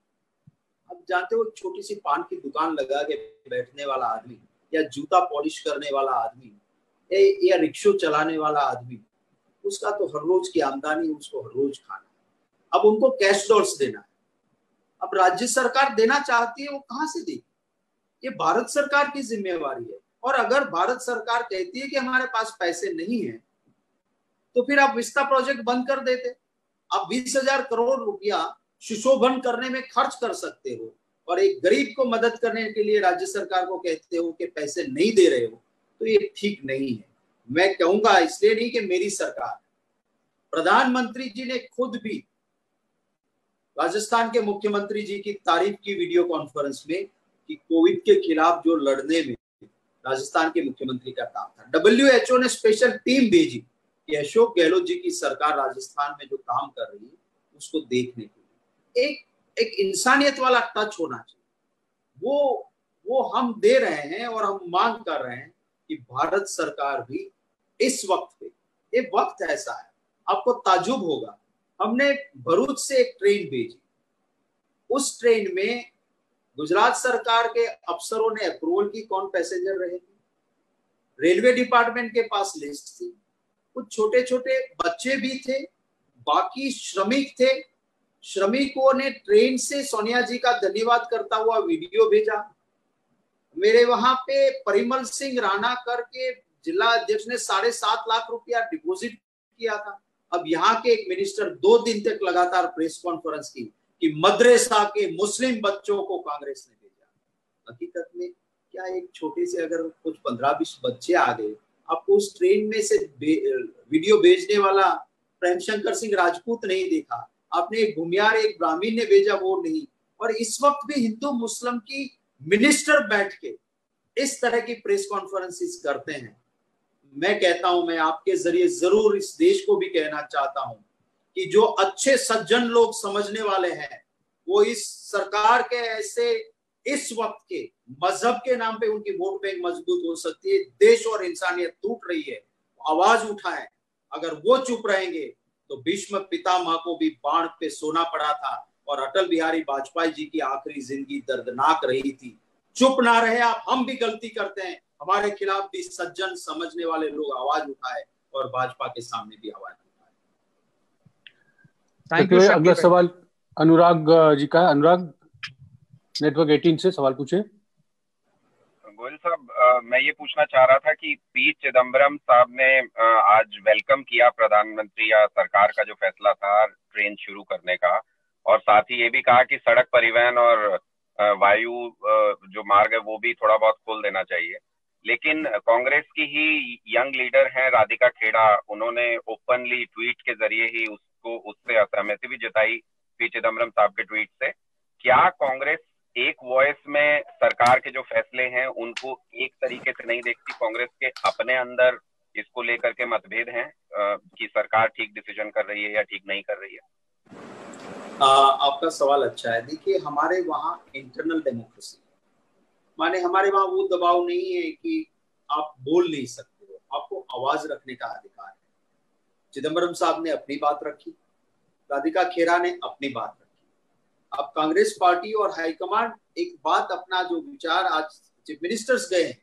अब जानते हो, छोटी सी पान की दुकान लगा के बैठने वाला आदमी या जूता पॉलिश करने वाला आदमी या रिक्शा चलाने वाला आदमी, उसका तो हर रोज की आमदनी, उसको हर रोज खाना। अब उनको कैश डॉल्स देना है। अब राज्य सरकार देना चाहती है, वो कहां से देगी? ये भारत सरकार की जिम्मेवारी है। और अगर भारत सरकार कहती है कि हमारे पास पैसे नहीं है, तो फिर आप विस्ता प्रोजेक्ट बंद कर देते। आप 20,000 करोड़ रुपया सुशोभन करने में खर्च कर सकते हो और एक गरीब को मदद करने के लिए राज्य सरकार को कहते हो कि पैसे नहीं दे रहे हो, तो ये ठीक नहीं है। मैं कहूंगा, इसलिए नहीं कि मेरी सरकार, प्रधानमंत्री जी ने खुद भी राजस्थान के मुख्यमंत्री जी की तारीफ की वीडियो कॉन्फ्रेंस में कि कोविड के खिलाफ जो लड़ने में राजस्थान के मुख्यमंत्री का काम था। WHO ने स्पेशल टीम भेजी कि अशोक गहलोत जी की सरकार राजस्थान में जो काम कर रही है उसको देखने के लिए। एक एक इंसानियत वाला टच होना चाहिए, वो हम दे रहे हैं और हम मांग कर रहे हैं कि भारत सरकार भी इस वक्त पे, ये वक्त ऐसा है, आपको ताजुब होगा, हमने भरूच से एक ट्रेन भेजी, उस ट्रेन में गुजरात सरकार के अफसरों ने अप्रूवल की कौन पैसेंजर रहे थे, रेलवे डिपार्टमेंट के पास लिस्ट थी, कुछ छोटे छोटे बच्चे भी थे, बाकी श्रमिक थे, श्रमिकों ने ट्रेन से सोनिया जी का धन्यवाद करता हुआ वीडियो भेजा। मेरे वहां पे परिमल सिंह राणा करके जिला अध्यक्ष ने 7.5 लाख रुपया डिपॉजिट किया था। अब यहाँ के एक मिनिस्टर 2 दिन तक लगातार प्रेस कॉन्फ्रेंस की कि मदरसा के मुस्लिम बच्चों को कांग्रेस ने भेजा। हकीकत में क्या एक छोटे से अगर कुछ 15-20 बच्चे आ गए, आपको उस ट्रेन में से वीडियो भेजने वाला प्रेम शंकर सिंह राजपूत नहीं देखा, आपने एक भूमियार एक ब्राह्मण ने भेजा वो नहीं, और इस वक्त भी हिंदू मुस्लिम की मिनिस्टर बैठ के इस तरह की प्रेस कॉन्फ्रेंसेस करते हैं। मैं कहता हूं, मैं आपके जरिए जरूर इस देश को भी कहना चाहता हूं कि जो अच्छे सज्जन लोग समझने वाले हैं वो इस सरकार के ऐसे इस वक्त के मजहब के नाम पे उनकी वोट बैंक मजबूत हो सकती है, देश और इंसानियत टूट रही है, आवाज उठाएं। अगर वो चुप रहेंगे तो भीष्म पितामह को भी बाण पे सोना पड़ा था और अटल बिहारी वाजपेयी जी की आखिरी जिंदगी दर्दनाक रही थी। चुप ना रहे आप, हम भी गलती करते हैं, हमारे खिलाफ भी सज्जन समझने वाले लोग आवाज उठाए और भाजपा के सामने भी आवाज उठाए। अगला सवाल अनुराग जी का है। अनुराग, नेटवर्क 18 से सवाल पूछे। गोयल साहब, मैं ये पूछना चाह रहा था कि पी चिदम्बरम साहब ने आज वेलकम किया प्रधानमंत्री या सरकार का जो फैसला था ट्रेन शुरू करने का, और साथ ही ये भी कहा कि सड़क परिवहन और वायु जो मार्ग है वो भी थोड़ा बहुत खोल देना चाहिए। लेकिन कांग्रेस की ही यंग लीडर हैं राधिका खेड़ा, उन्होंने ओपनली ट्वीट के जरिए ही उससे असहमति भी जताई पी चिदम्बरम साहब के ट्वीट से। क्या कांग्रेस एक वॉइस में सरकार के जो फैसले हैं उनको एक तरीके से नहीं देखती? कांग्रेस के अपने अंदर इसको लेकर के मतभेद हैं कि सरकार ठीक डिसीजन कर रही है या ठीक नहीं कर रही है? आपका सवाल अच्छा है। देखिए, हमारे वहाँ इंटरनल डेमोक्रेसी, माने हमारे वहाँ वो दबाव नहीं है कि आप बोल नहीं सकते हो, आपको आवाज रखने का अधिकार है। चिदम्बरम साहब ने अपनी बात रखी, राधिका खेड़ा ने अपनी बात रखी। अब कांग्रेस पार्टी और हाईकमांड एक बात, अपना जो विचार, आज चीफ मिनिस्टर्स गए हैं,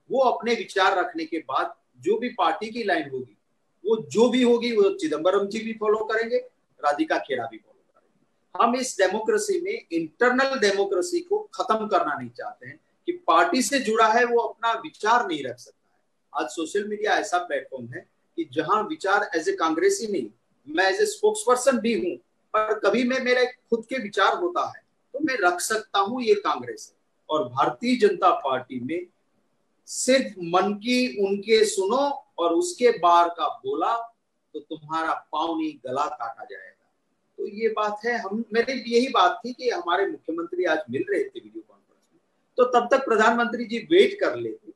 वो अपने विचार रखने के बाद जो भी पार्टी की लाइन होगी, वो जो भी होगी वो चिदम्बरम जी भी फॉलो करेंगे, राधिका खेड़ा भी फॉलो करेंगे। हम इस डेमोक्रेसी में इंटरनल डेमोक्रेसी को खत्म करना नहीं चाहते हैं कि पार्टी से जुड़ा है वो अपना विचार नहीं रख सकता है। आज सोशल मीडिया ऐसा प्लेटफॉर्म है कि जहां विचार एज ए कांग्रेसी नहीं, मैं एज ए स्पोक्स पर्सन भी हूं, पर कभी मैं मेरे खुद के विचार होता है तो मैं रख सकता हूं, ये कांग्रेस है। और भारतीय जनता पार्टी में सिर्फ मन की उनके सुनो और उसके बाहर का बोला तो तुम्हारा पाँव नहीं गला काटा जाएगा। तो ये बात है। मेरी यही बात थी कि हमारे मुख्यमंत्री आज मिल रहे थे वीडियो कॉन्फ्रेंस में, तो तब तक प्रधानमंत्री जी वेट कर लेते,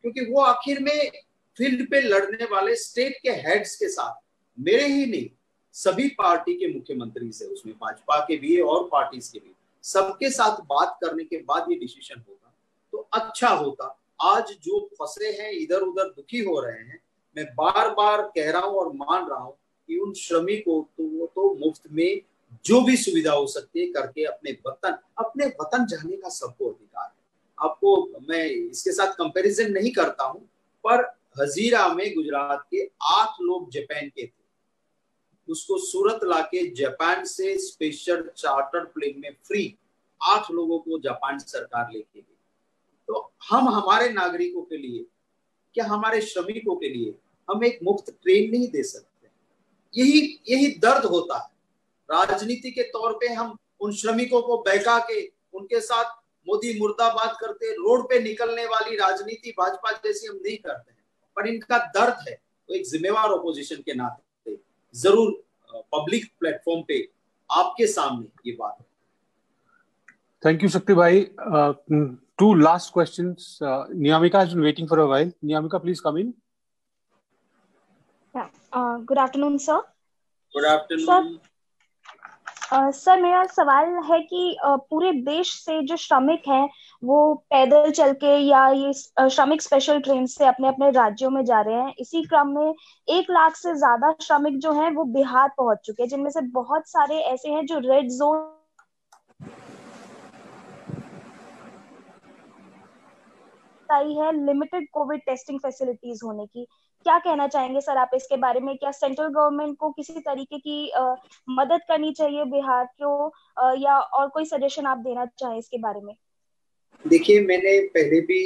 क्योंकि वो आखिर में फील्ड पे लड़ने वाले स्टेट के हेड्स के साथ, मेरे ही नहीं सभी पार्टी के मुख्यमंत्री से, उसमें भाजपा के भी और पार्टीज के भी, सबके साथ बात करने के बाद ये डिसीजन होता तो अच्छा होता। आज जो फंसे हैं, इधर उधर दुखी हो रहे हैं, मैं बार बार कह रहा हूं और मान रहा हूं कि उन श्रमिकों तो मुफ्त में जो भी सुविधा हो सकती है करके अपने वतन जाने का सबको अधिकार है। आपको मैं इसके साथ कंपैरिजन नहीं करता हूं, पर हजीरा में गुजरात के 8 लोग जापान के थे, उसको सूरत लाके जापान से स्पेशल चार्टर प्लेन में फ्री 8 लोगों को जापान सरकार लेके गई। तो हम हमारे नागरिकों के लिए, क्या हमारे श्रमिकों के लिए हम एक मुफ्त ट्रेन नहीं दे सकते? यही दर्द होता है। राजनीति के तौर पे हम उन श्रमिकों को बहका के उनके साथ मोदी मुर्दाबाद करते, रोड पे निकलने वाली राजनीति भाजपा जैसी हम नहीं करते हैं, पर इनका दर्द है। तो एक जिम्मेवार ओपोजिशन के नाते जरूर पब्लिक प्लेटफॉर्म पे आपके सामने ये बात है। थैंक यू शक्ति भाई। Two last questions. Niyamika has been waiting for a while. Niyamika, please come in. Yeah. Good afternoon, sir. Good afternoon. Sir मेरा सवाल है कि पूरे देश से जो श्रमिक हैं वो पैदल चल के या ये श्रमिक स्पेशल ट्रेन से अपने अपने राज्यों में जा रहे हैं। इसी क्रम में 1 लाख से ज्यादा श्रमिक जो हैं वो बिहार पहुंच चुके हैं, जिनमें से बहुत सारे ऐसे हैं जो रेड जोन आई है लिमिटेड कोविड टेस्टिंग फैसिलिटीज होने की। क्या कहना चाहेंगे सर आप इसके बारे में? क्या सेंट्रल गवर्नमेंट को किसी तरीके की मदद करनी चाहिए बिहार को, या और कोई सजेशन आप देना चाहें इसके बारे में? देखिए, मैंने पहले भी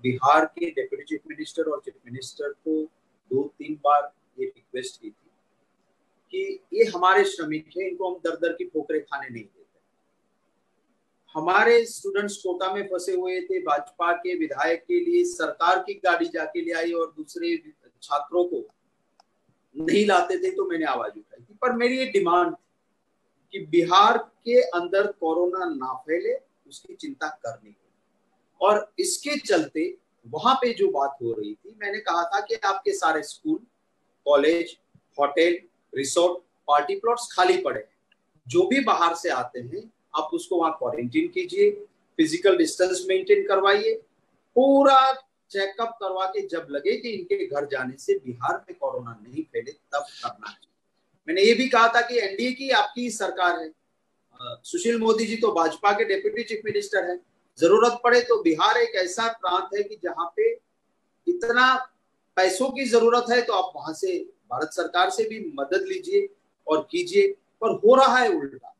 बिहार के डिप्टी चीफ मिनिस्टर और चीफ मिनिस्टर को 2-3 बार ये रिक्वेस्ट की थी कि ये हमारे श्रमिक हैं, इनको हम दर दर की ठोकरें खाने नहीं देते। हमारे स्टूडेंट्स कोटा में फंसे हुए थे, भाजपा के विधायक के लिए सरकार की गाड़ी जाके ले आई और दूसरे छात्रों को नहीं लाते थे, तो मैंने आवाज उठाई थी। पर मेरी ये डिमांड थी कि बिहार के अंदर कोरोना ना फैले, उसकी चिंता करनी है। और इसके चलते वहां पे जो बात हो रही थी, मैंने कहा था कि आपके सारे school, college, hotel, resort, party plots खाली पड़े हैं। जो भी बाहर से आते हैं आप उसको वहां क्वारंटीन कीजिए, फिजिकल डिस्टेंस मेंटेन करवाइए, पूरा चेकअप करवा के जब लगे कि इनके घर जाने से बिहार में कोरोना नहीं फैले तब करना है। मैंने ये भी कहा था कि एनडीए की आपकी सरकार है, सुशील मोदी जी तो भाजपा के डिप्टी चीफ मिनिस्टर है, जरूरत पड़े तो बिहार एक ऐसा प्रांत है कि जहाँ पे इतना पैसों की जरूरत है तो आप वहां से भारत सरकार से भी मदद लीजिए और कीजिए। पर हो रहा है उल्टा।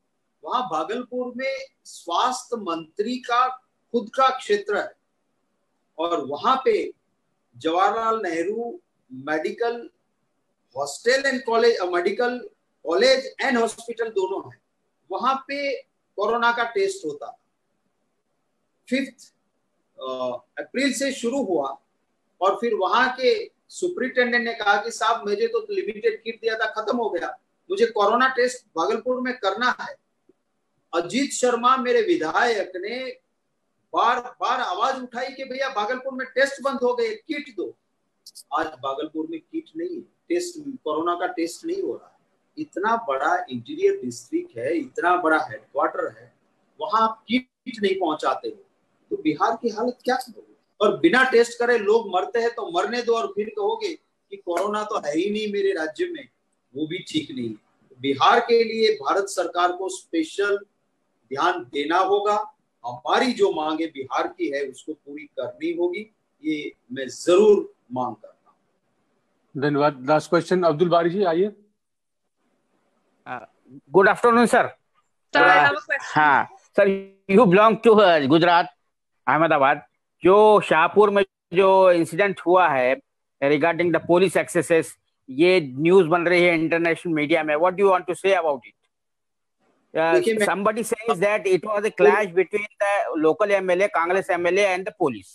वहां भागलपुर में स्वास्थ्य मंत्री का खुद का क्षेत्र है और वहां पे Jawaharlal Nehru medical hostel and college, medical college and hospital दोनों है। वहां पे कोरोना का टेस्ट होता। 5 अप्रैल से शुरू हुआ और फिर वहां के सुपरिटेंडेंट ने कहा कि साहब मुझे तो लिमिटेड किट दिया था, खत्म हो गया, मुझे कोरोना टेस्ट भागलपुर में करना है। अजीत शर्मा मेरे विधायक ने बार बार आवाज उठाई कि भैया भागलपुर में टेस्ट बंद हो गए, किट दो। आज भागलपुर में किट नहीं है, टेस्ट, कोरोना का टेस्ट नहीं हो रहा है। इतना बड़ा इंटीरियर डिस्ट्रिक्ट है, इतना बड़ा हेडक्वार्टर है, वहां आप किट नहीं पहुंचाते हो तो बिहार की हालत क्या होगी? और बिना टेस्ट करे लोग मरते हैं तो मरने दो और फिर कहोगे कि कोरोना तो है ही नहीं मेरे राज्य में, वो भी ठीक नहीं है। बिहार के लिए भारत सरकार को स्पेशल ध्यान देना होगा। हमारी जो मांगे बिहार की है उसको पूरी करनी होगी, ये मैं जरूर मांग करता हूँ। धन्यवाद। लास्ट क्वेश्चन अब्दुल बारी जी, आइए। Good afternoon sir. हाँ sir, you belong to Gujarat, Ahmedabad. जो शाहपुर में जो इंसिडेंट हुआ है रिगार्डिंग द पुलिस एक्सेसेस, ये न्यूज बन रही है इंटरनेशनल मीडिया में, what do you want to say about it? Somebody says that it was a clash between the local MLA, Congress MLA and the police.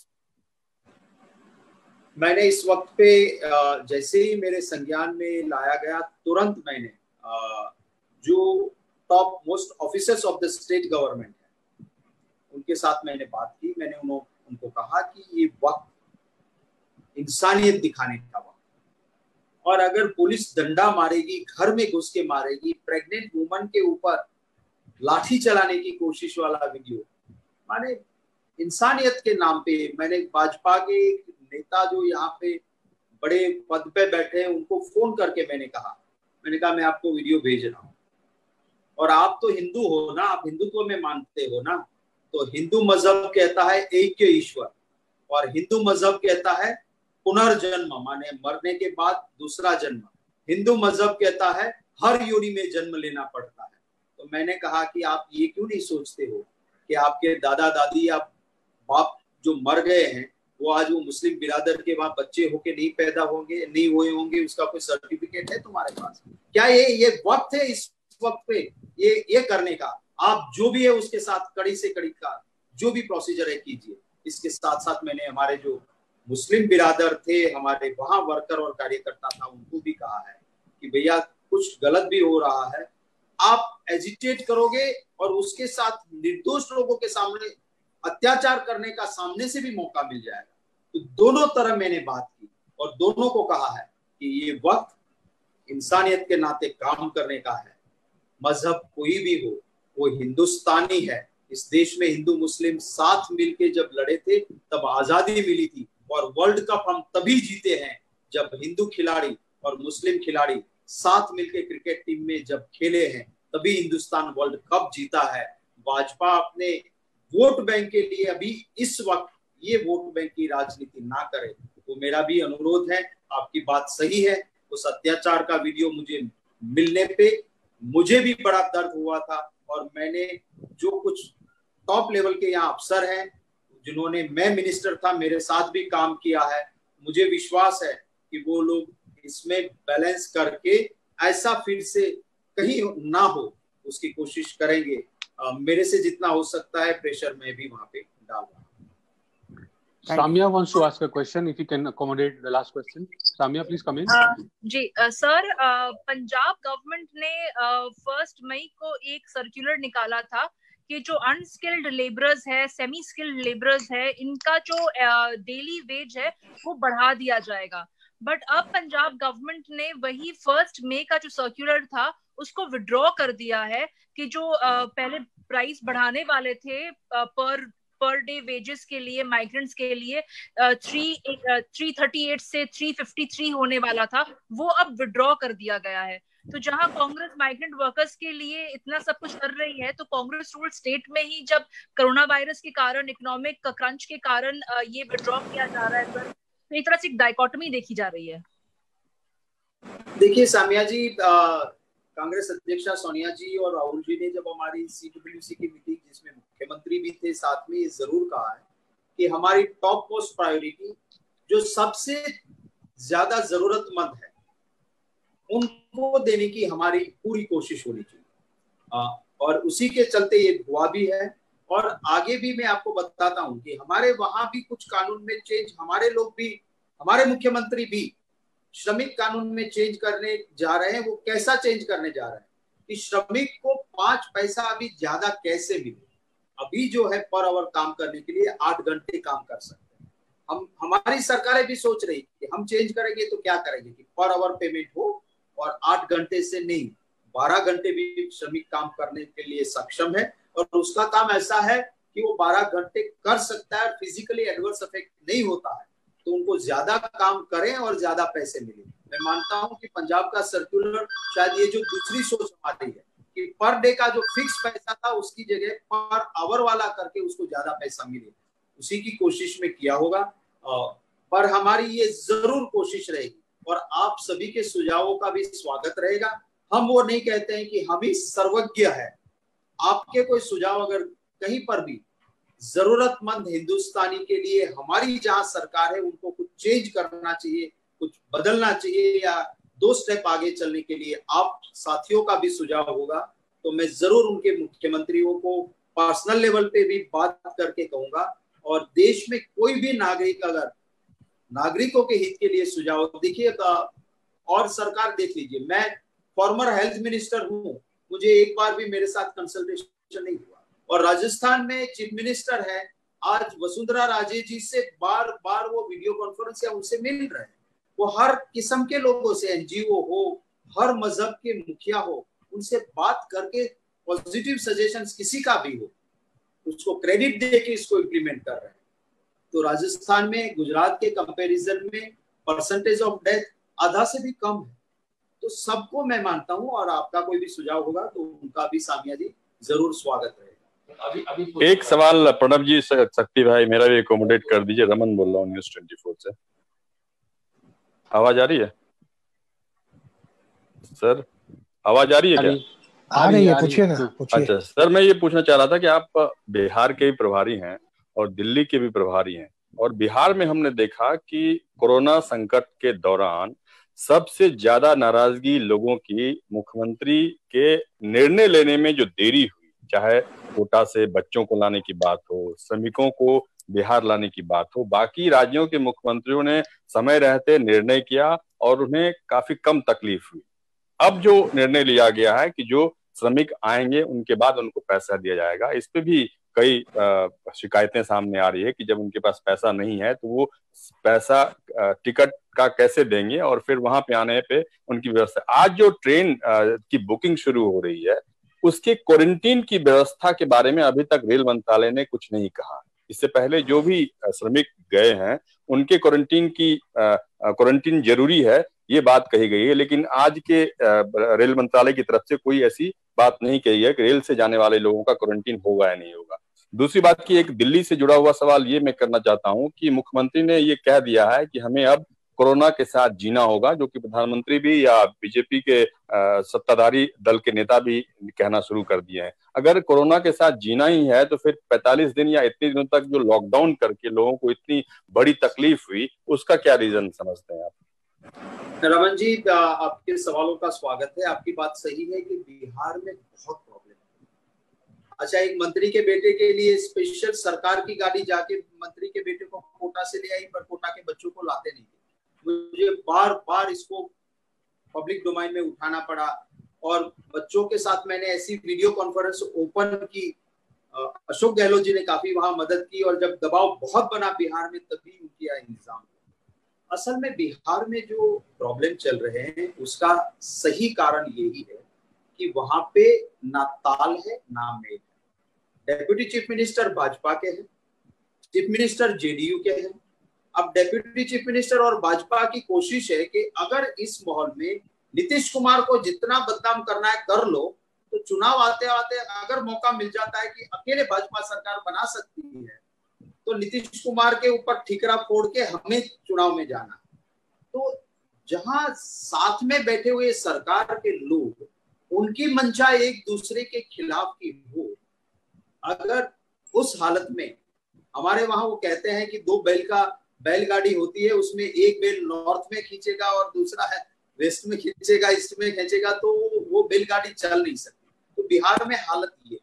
मैंने इस वक्त पे जैसे ही मेरे संज्ञान में लाया गया, तुरंत मैंने जो top most officers of the state government है उनके साथ मैंने बात की। मैंने उनको कहा कि ये वक्त इंसानियत दिखाने का वक्त, और अगर पुलिस डंडा मारेगी, घर में घुस के मारेगी, प्रेग्नेंट वुमन के ऊपर लाठी चलाने की कोशिश वाला वीडियो, माने इंसानियत के नाम पे मैंने भाजपा के नेता जो यहाँ पे बड़े पद पे बैठे हैं उनको फोन करके मैंने कहा मैं आपको वीडियो भेज रहा हूँ, और आप तो हिंदू हो ना, आप हिंदुत्व में मानते हो ना, तो हिंदू मजहब कहता है एक ईश्वर, और हिंदू मजहब कहता है पुनर्जन्म, माने मरने के बाद दूसरा जन्म। हिंदू मजहब कहता है हर योनि में जन्म लेना पड़ता है। तो मैंने कहा कि आप ये क्यों नहीं सोचते हो कि आपके दादा दादी या बाप जो मर गए हैं वो आज वो मुस्लिम बिरादर के वहां बच्चे होके नहीं पैदा होंगे, नहीं हुए होंगे, उसका कोई सर्टिफिकेट है तुम्हारे पास? क्या ये वक्त है इस वक्त पे ये करने का? आप जो भी है उसके साथ कड़ी से कड़ी का जो भी प्रोसीजर है कीजिए। इसके साथ साथ मैंने हमारे जो मुस्लिम बिरादर थे, हमारे वहां वर्कर और कार्यकर्ता था, उनको भी कहा है कि भैया कुछ गलत भी हो रहा है, आप एजिटेट करोगे और उसके साथ निर्दोष लोगों के सामने अत्याचार करने का सामने से भी मौका मिल जाएगा। तो दोनों तरह मैंने बात की और दोनों को कहा है कि ये वक्त इंसानियत के नाते काम करने का है। मजहब कोई भी हो, वो हिंदुस्तानी है। इस देश में हिंदू मुस्लिम साथ मिलके जब लड़े थे तब आजादी मिली थी, और वर्ल्ड कप हम तभी जीते हैं जब हिंदू खिलाड़ी और मुस्लिम खिलाड़ी साथ मिलके क्रिकेट टीम में जब खेले हैं, तभी हिंदुस्तान वर्ल्ड कप जीता है। भाजपा अपने वोट बैंक के लिए अभी इस वक्त ये वोट बैंक की राजनीति ना करे, तो मेरा भी अनुरोध है। आपकी बात सही है, उस अत्याचार का वीडियो मुझे मिलने पे मुझे भी बड़ा दर्द हुआ था, और मैंने जो कुछ टॉप लेवल के यहाँ अफसर हैं जिन्होंने, मैं मिनिस्टर था, मेरे साथ भी काम किया है, मुझे विश्वास है कि वो लोग इसमें बैलेंस करके ऐसा फिर से कहीं ना हो उसकी कोशिश करेंगे। मेरे से जितना हो सकता है प्रेशर मैं भी वहां पे डाल रहा हूँ। Samya wants to ask a question. If you can accommodate the last question, Samya, please come in. जी सर, पंजाब गवर्नमेंट ने 1 मई को एक सर्कुलर निकाला था कि जो अनस्किल्ड लेबरर्स है, सेमी स्किल्ड लेबरर्स है, इनका जो डेली वेज है वो बढ़ा दिया जाएगा। बट अब पंजाब गवर्नमेंट ने वही 1 मई का जो सर्कुलर था उसको विड्रॉ कर दिया है कि जो पहले प्राइस बढ़ाने वाले थे पर डे वेजेस के लिए माइग्रेंट्स के लिए 338 से 353 होने वाला था, वो अब विड्रॉ कर दिया गया है। तो जहां कांग्रेस माइग्रेंट वर्कर्स के लिए इतना सब कुछ कर रही है, तो कांग्रेस रूल स्टेट में ही जब कोरोना वायरस के कारण, इकोनॉमिक क्रंच के कारण ये विड्रॉ किया जा रहा है, तो एक तरह से डायकोटमी देखी जा रही है। देखिए सामिया जी, कांग्रेस अध्यक्षा सोनिया जी और राहुल जी ने जब हमारी CWC की मीटिंग, जिसमें मुख्यमंत्री भी थे साथ में, ये जरूर कहा है कि हमारी टॉप मोस्ट प्रायोरिटी जो सबसे ज्यादा जरूरतमंद है उनको देने की हमारी पूरी कोशिश होनी चाहिए, और उसी के चलते ये हुआ भी है। और आगे भी मैं आपको बताता हूं कि हमारे वहां भी कुछ कानून में चेंज, हमारे लोग भी, हमारे मुख्यमंत्री भी श्रमिक कानून में चेंज करने जा रहे हैं। वो कैसा चेंज करने जा रहे हैं कि श्रमिक को 5 पैसा अभी ज्यादा कैसे मिले। अभी जो है पर आवर काम करने के लिए 8 घंटे काम कर सकते हैं। हमारी सरकारें भी सोच रही कि हम चेंज करेंगे तो क्या करेंगे कि पर आवर पेमेंट हो, और 8 घंटे से नहीं 12 घंटे भी श्रमिक काम करने के लिए सक्षम है, और उसका काम ऐसा है कि वो 12 घंटे कर सकता है, फिजिकली एडवर्स इफेक्ट नहीं होता है, तो उनको ज्यादा काम करें और ज्यादा पैसे मिले। मैं मानता हूं कि पंजाब का सर्कुलर, शायद ये जो दूसरी सोच हमारी है कि पर डे का जो फिक्स पैसा था उसकी जगह पर आवर वाला करके उसको ज्यादा पैसा मिले, उसी की कोशिश में किया होगा। पर हमारी ये जरूर कोशिश रहेगी, और आप सभी के सुझावों का भी स्वागत रहेगा। हम वो नहीं कहते हैं कि हम ही सर्वज्ञ है। आपके कोई सुझाव अगर कहीं पर भी जरूरतमंद हिंदुस्तानी के लिए, हमारी जहां सरकार है उनको कुछ चेंज करना चाहिए, कुछ बदलना चाहिए, या 2 स्टेप आगे चलने के लिए आप साथियों का भी सुझाव होगा, तो मैं जरूर उनके मुख्यमंत्रियों को पर्सनल लेवल पे भी बात करके कहूंगा। और देश में कोई भी नागरिक अगर नागरिकों के हित के लिए सुझाव, देखिए और सरकार देख लीजिए, मैं फॉर्मर हेल्थ मिनिस्टर हूँ, मुझे एक बार भी मेरे साथ कंसल्टेशन नहीं हुआ, और राजस्थान में चीफ मिनिस्टर है, आज वसुंधरा राजे जी से बार बार वो वीडियो कॉन्फ्रेंस या उनसे मिल रहे हैं। वो हर किस्म के लोगों से, NGO हो, हर मजहब के मुखिया हो, उनसे बात करके पॉजिटिव सजेशंस किसी का भी हो, उसको क्रेडिट दे के इसको इम्प्लीमेंट कर रहे हैं। तो राजस्थान में गुजरात के कंपैरिजन में परसेंटेज ऑफ डेथ आधा से भी कम है। तो सबको मैं मानता हूं, और आपका कोई भी सुझाव होगा तो उनका भी सामिया जी जरूर स्वागत रहेगा। अभी एक सवाल प्रणब जी, शक्ति भाई मेरा भी एकोमोडेट कर दीजिए। रमन बोल रहा हूँ न्यूज़ 24 से। आवाज आ रही है सर? आवाज आ रही है क्या? आ रही है, पूछिए ना। अच्छा सर, मैं ये पूछना चाह रहा था कि आप बिहार के भी प्रभारी हैं और दिल्ली के भी प्रभारी हैं, और बिहार में हमने देखा कि कोरोना संकट के दौरान सबसे ज्यादा नाराजगी लोगों की मुख्यमंत्री के निर्णय लेने में जो देरी हुई, चाहे कोटा से बच्चों को लाने की बात हो, श्रमिकों को बिहार लाने की बात हो, बाकी राज्यों के मुख्यमंत्रियों ने समय रहते निर्णय किया और उन्हें काफी कम तकलीफ हुई। अब जो निर्णय लिया गया है कि जो श्रमिक आएंगे उनके बाद उनको पैसा दिया जाएगा, इस पे भी कई शिकायतें सामने आ रही है कि जब उनके पास पैसा नहीं है तो वो पैसा टिकट का कैसे देंगे और फिर वहां पे आने पे उनकी व्यवस्था। आज जो ट्रेन की बुकिंग शुरू हो रही है उसके क्वारंटीन की व्यवस्था के बारे में अभी तक रेल मंत्रालय ने कुछ नहीं कहा। इससे पहले जो भी श्रमिक गए हैं उनके क्वारंटीन जरूरी है, ये बात कही गई है, लेकिन आज के रेल मंत्रालय की तरफ से कोई ऐसी बात नहीं कही है कि रेल से जाने वाले लोगों का क्वारंटीन होगा या नहीं होगा। दूसरी बात की एक दिल्ली से जुड़ा हुआ सवाल ये मैं करना चाहता हूं कि मुख्यमंत्री ने ये कह दिया है कि हमें अब कोरोना के साथ जीना होगा, जो कि प्रधानमंत्री भी या बीजेपी के सत्ताधारी दल के नेता भी कहना शुरू कर दिए हैं। अगर कोरोना के साथ जीना ही है तो फिर 45 दिन या इतने दिनों तक जो लॉकडाउन करके लोगों को इतनी बड़ी तकलीफ हुई, उसका क्या रीजन समझते हैं आप? रमन जी, आपके सवालों का स्वागत है। आपकी बात सही है कि बिहार में बहुत प्रॉब्लम है। अच्छा, एक मंत्री के बेटे के लिए स्पेशल सरकार की गाड़ी जाके मंत्री के बेटे को कोटा से ले आई, पर कोटा के बच्चों को लाते नहीं थे। मुझे बार बार इसको पब्लिक डोमेन में उठाना पड़ा और बच्चों के साथ मैंने ऐसी वीडियो कॉन्फ्रेंस ओपन की। अशोक गहलोत जी ने काफी वहां मदद की और जब दबाव बहुत बना बिहार में तभी उनकी इंतजाम। असल में बिहार में जो प्रॉब्लम चल रहे हैं उसका सही कारण यही है कि वहां पे ना ताल है ना मेल है। डेप्यूटी चीफ मिनिस्टर भाजपा के हैं, चीफ मिनिस्टर जेडीयू के हैं। अब डेप्यूटी चीफ मिनिस्टर और भाजपा की कोशिश है कि अगर इस माहौल में नीतीश कुमार को जितना बदनाम करना है कर लो, तो चुनाव आते आते अगर मौका मिल जाता है कि अकेले भाजपा सरकार बना सकती है तो नीतीश कुमार के ऊपर ठीकरा फोड़ के हमें चुनाव में जाना। तो जहां साथ में बैठे हुए सरकार के लोग उनकी मंशा एक दूसरे के खिलाफ की हो, अगर उस हालत में हमारे वहां वो कहते हैं कि दो बैलगाड़ी होती है, उसमें एक बैल नॉर्थ में खींचेगा और दूसरा है वेस्ट में खींचेगा, ईस्ट में खींचेगा, तो वो बैलगाड़ी चल नहीं सकती। तो बिहार में हालत ये।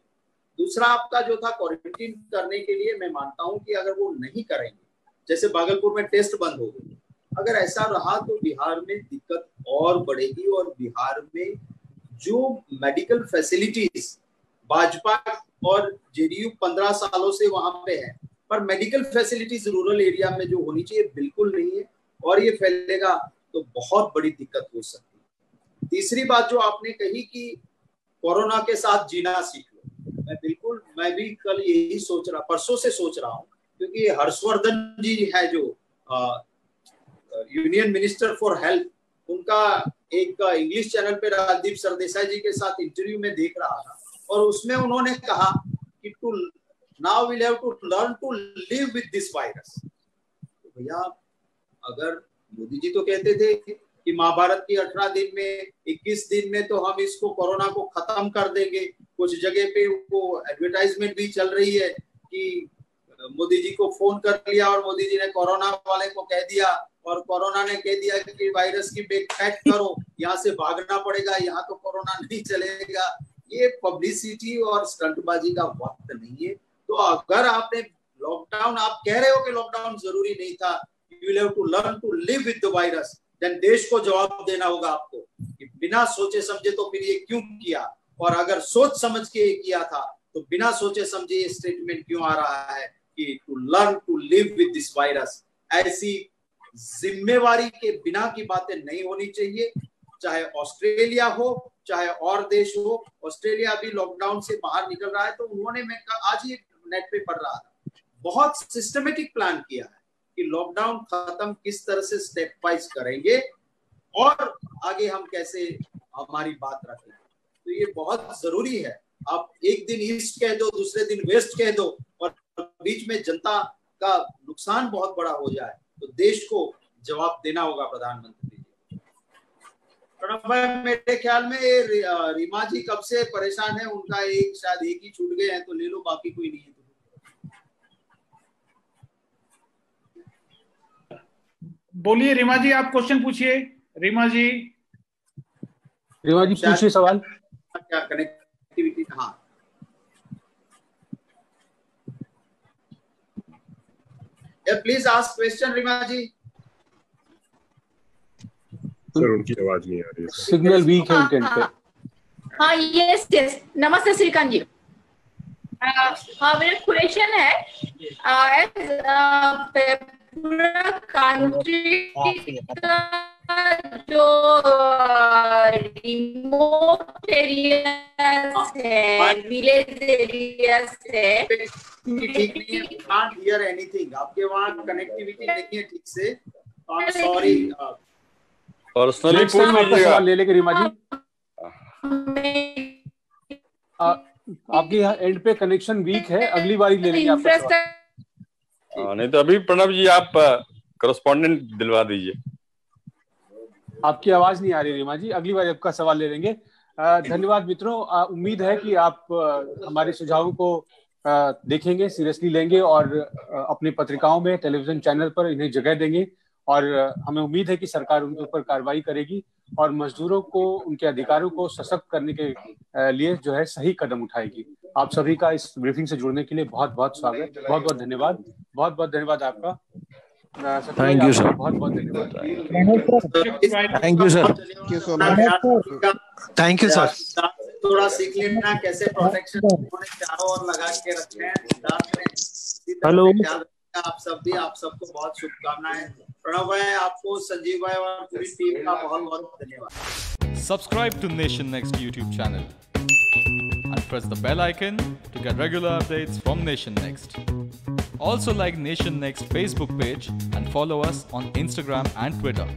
दूसरा आपका जो था क्वारंटीन करने के लिए, मैं मानता हूं कि अगर वो नहीं करेंगे, जैसे भागलपुर में टेस्ट बंद हो गए, अगर ऐसा रहा तो बिहार में दिक्कत और बढ़ेगी। और बिहार में जो मेडिकल फैसिलिटीज भाजपा और जेडीयू 15 सालों से वहां पे है, पर मेडिकल फैसिलिटीज रूरल एरिया में जो होनी चाहिए बिल्कुल नहीं है और ये फैलेगा तो बहुत बड़ी दिक्कत हो सकती है। तीसरी बात जो आपने कही कि कोरोना के साथ जीना सीख लो, मैं भी कल यही परसों से सोच रहा हूँ, क्योंकि हर्षवर्धन जी है जो यूनियन मिनिस्टर फॉर हेल्थ, उनका एक इंग्लिश चैनल पे राजदीप सरदेसाई जी के साथ इंटरव्यू में देख रहा था और उसमें उन्होंने कहा कि now we'll have to learn to live with this virus. तो भैया, अगर मोदी जी तो कहते थे कि महाभारत की 18 दिन में 21 दिन में तो हम इसको कोरोना को खत्म कर देंगे, कुछ जगह पे वो एडवर्टाइजमेंट भी चल रही है कि मोदी जी को फोन कर लिया और मोदी जी ने कोरोना वाले को कह दिया और कोरोना ने कह दिया कि वायरस की बैग पैक करो, यहाँ से भागना पड़ेगा, यहाँ तो कोरोना नहीं चलेगा। ये पब्लिसिटी और स्टंटबाजी का वक्त नहीं है। तो अगर आपने लॉकडाउन, आप कह रहे हो कि लॉकडाउन जरूरी नहीं था, you will have to learn to live with the virus, then देश को जवाब देना होगा आपको कि बिना सोचे समझे तो फिर ये क्यों किया, और अगर सोच समझ के ये किया था तो बिना सोचे समझे ये स्टेटमेंट क्यों आ रहा है कि to learn to live with this virus. ऐसी जिम्मेवारी के बिना की बातें नहीं होनी चाहिए, चाहे ऑस्ट्रेलिया हो चाहे और देश हो। ऑस्ट्रेलिया भी लॉकडाउन से बाहर निकल रहा है, तो उन्होंने, मैं आज ही नेट पे पढ़ रहा था, बहुत सिस्टमेटिक प्लान किया है कि लॉकडाउन खत्म किस तरह से स्टेप वाइज करेंगे और आगे हम कैसे हमारी बात रखें। तो ये बहुत जरूरी है। आप एक दिन ईस्ट कह दो, दूसरे दिन वेस्ट कह दो और बीच में जनता का नुकसान बहुत बड़ा हो जाए, तो देश को जवाब देना होगा प्रधानमंत्री जी। प्रणब भाई, मेरे ख्याल में रीमा जी कब से परेशान है, उनका शायद एक ही छूट गए हैं, तो ले लो, बाकी कोई नहीं है। बोलिए रीमा जी, आप क्वेश्चन पूछिए। रीमा जी पूछिए सवाल। क्या कनेक्टिविटी? हाँ, please ask question Reema ji. Sir, उनकी आवाज नहीं आ रही है, सिग्नल वीक है इंटेंट पे। हाँ, यस यस, नमस्ते श्रीकांत जी। हाँ, मेरा क्वेश्चन है, पूरा कंट्री जो रिमोट एरियाज है, विलेज एरियाज है, ठीक नहीं है, can't hear anything. आपके वहाँ कनेक्टिविटी नहीं है ठीक से. I'm sorry. Personally next time आपका सवाल ले लेंगे रीमा जी. आपके यहाँ एंड पे कनेक्शन वीक है, अगली बार ही ले लेंगे आपका सवाल. नहीं तो अभी प्रणव जी आप करस्पॉन्डेंट दिलवा दीजिए. आपकी आवाज नहीं आ रही रीमा जी, अगली बार आपका सवाल ले लेंगे. धन्यवाद मित्रों. उम्मीद है कि आप हमारे सुझावों को देखेंगे, सीरियसली लेंगे और अपनी पत्रिकाओं में, टेलीविजन चैनल पर इन्हें जगह देंगे. और हमें उम्मीद है कि सरकार उनके ऊपर कार्रवाई करेगी और मजदूरों को उनके अधिकारों को सशक्त करने के लिए जो है सही कदम उठाएगी. आप सभी का इस ब्रीफिंग से जुड़ने के लिए बहुत बहुत स्वागत, बहुत बहुत धन्यवाद. बहुत बहुत धन्यवाद आपका. Thank you sir. बहुत बहुत धन्यवाद. Thank you sir. Thank you sir. थोड़ा सीख लेना कैसे प्रोटेक्शन चारों ओर लगा के रखे हैं. हेलो, आप सबको बहुत शुभकामनाएं. प्रणव भाई, आपको, संजीव भाई और पूरी टीम का बहुत बहुत धन्यवाद. Subscribe to Nation Next YouTube channel and press the bell icon to get regular updates from Nation Next. Also like Nation Next Facebook page and follow us on Instagram and Twitter.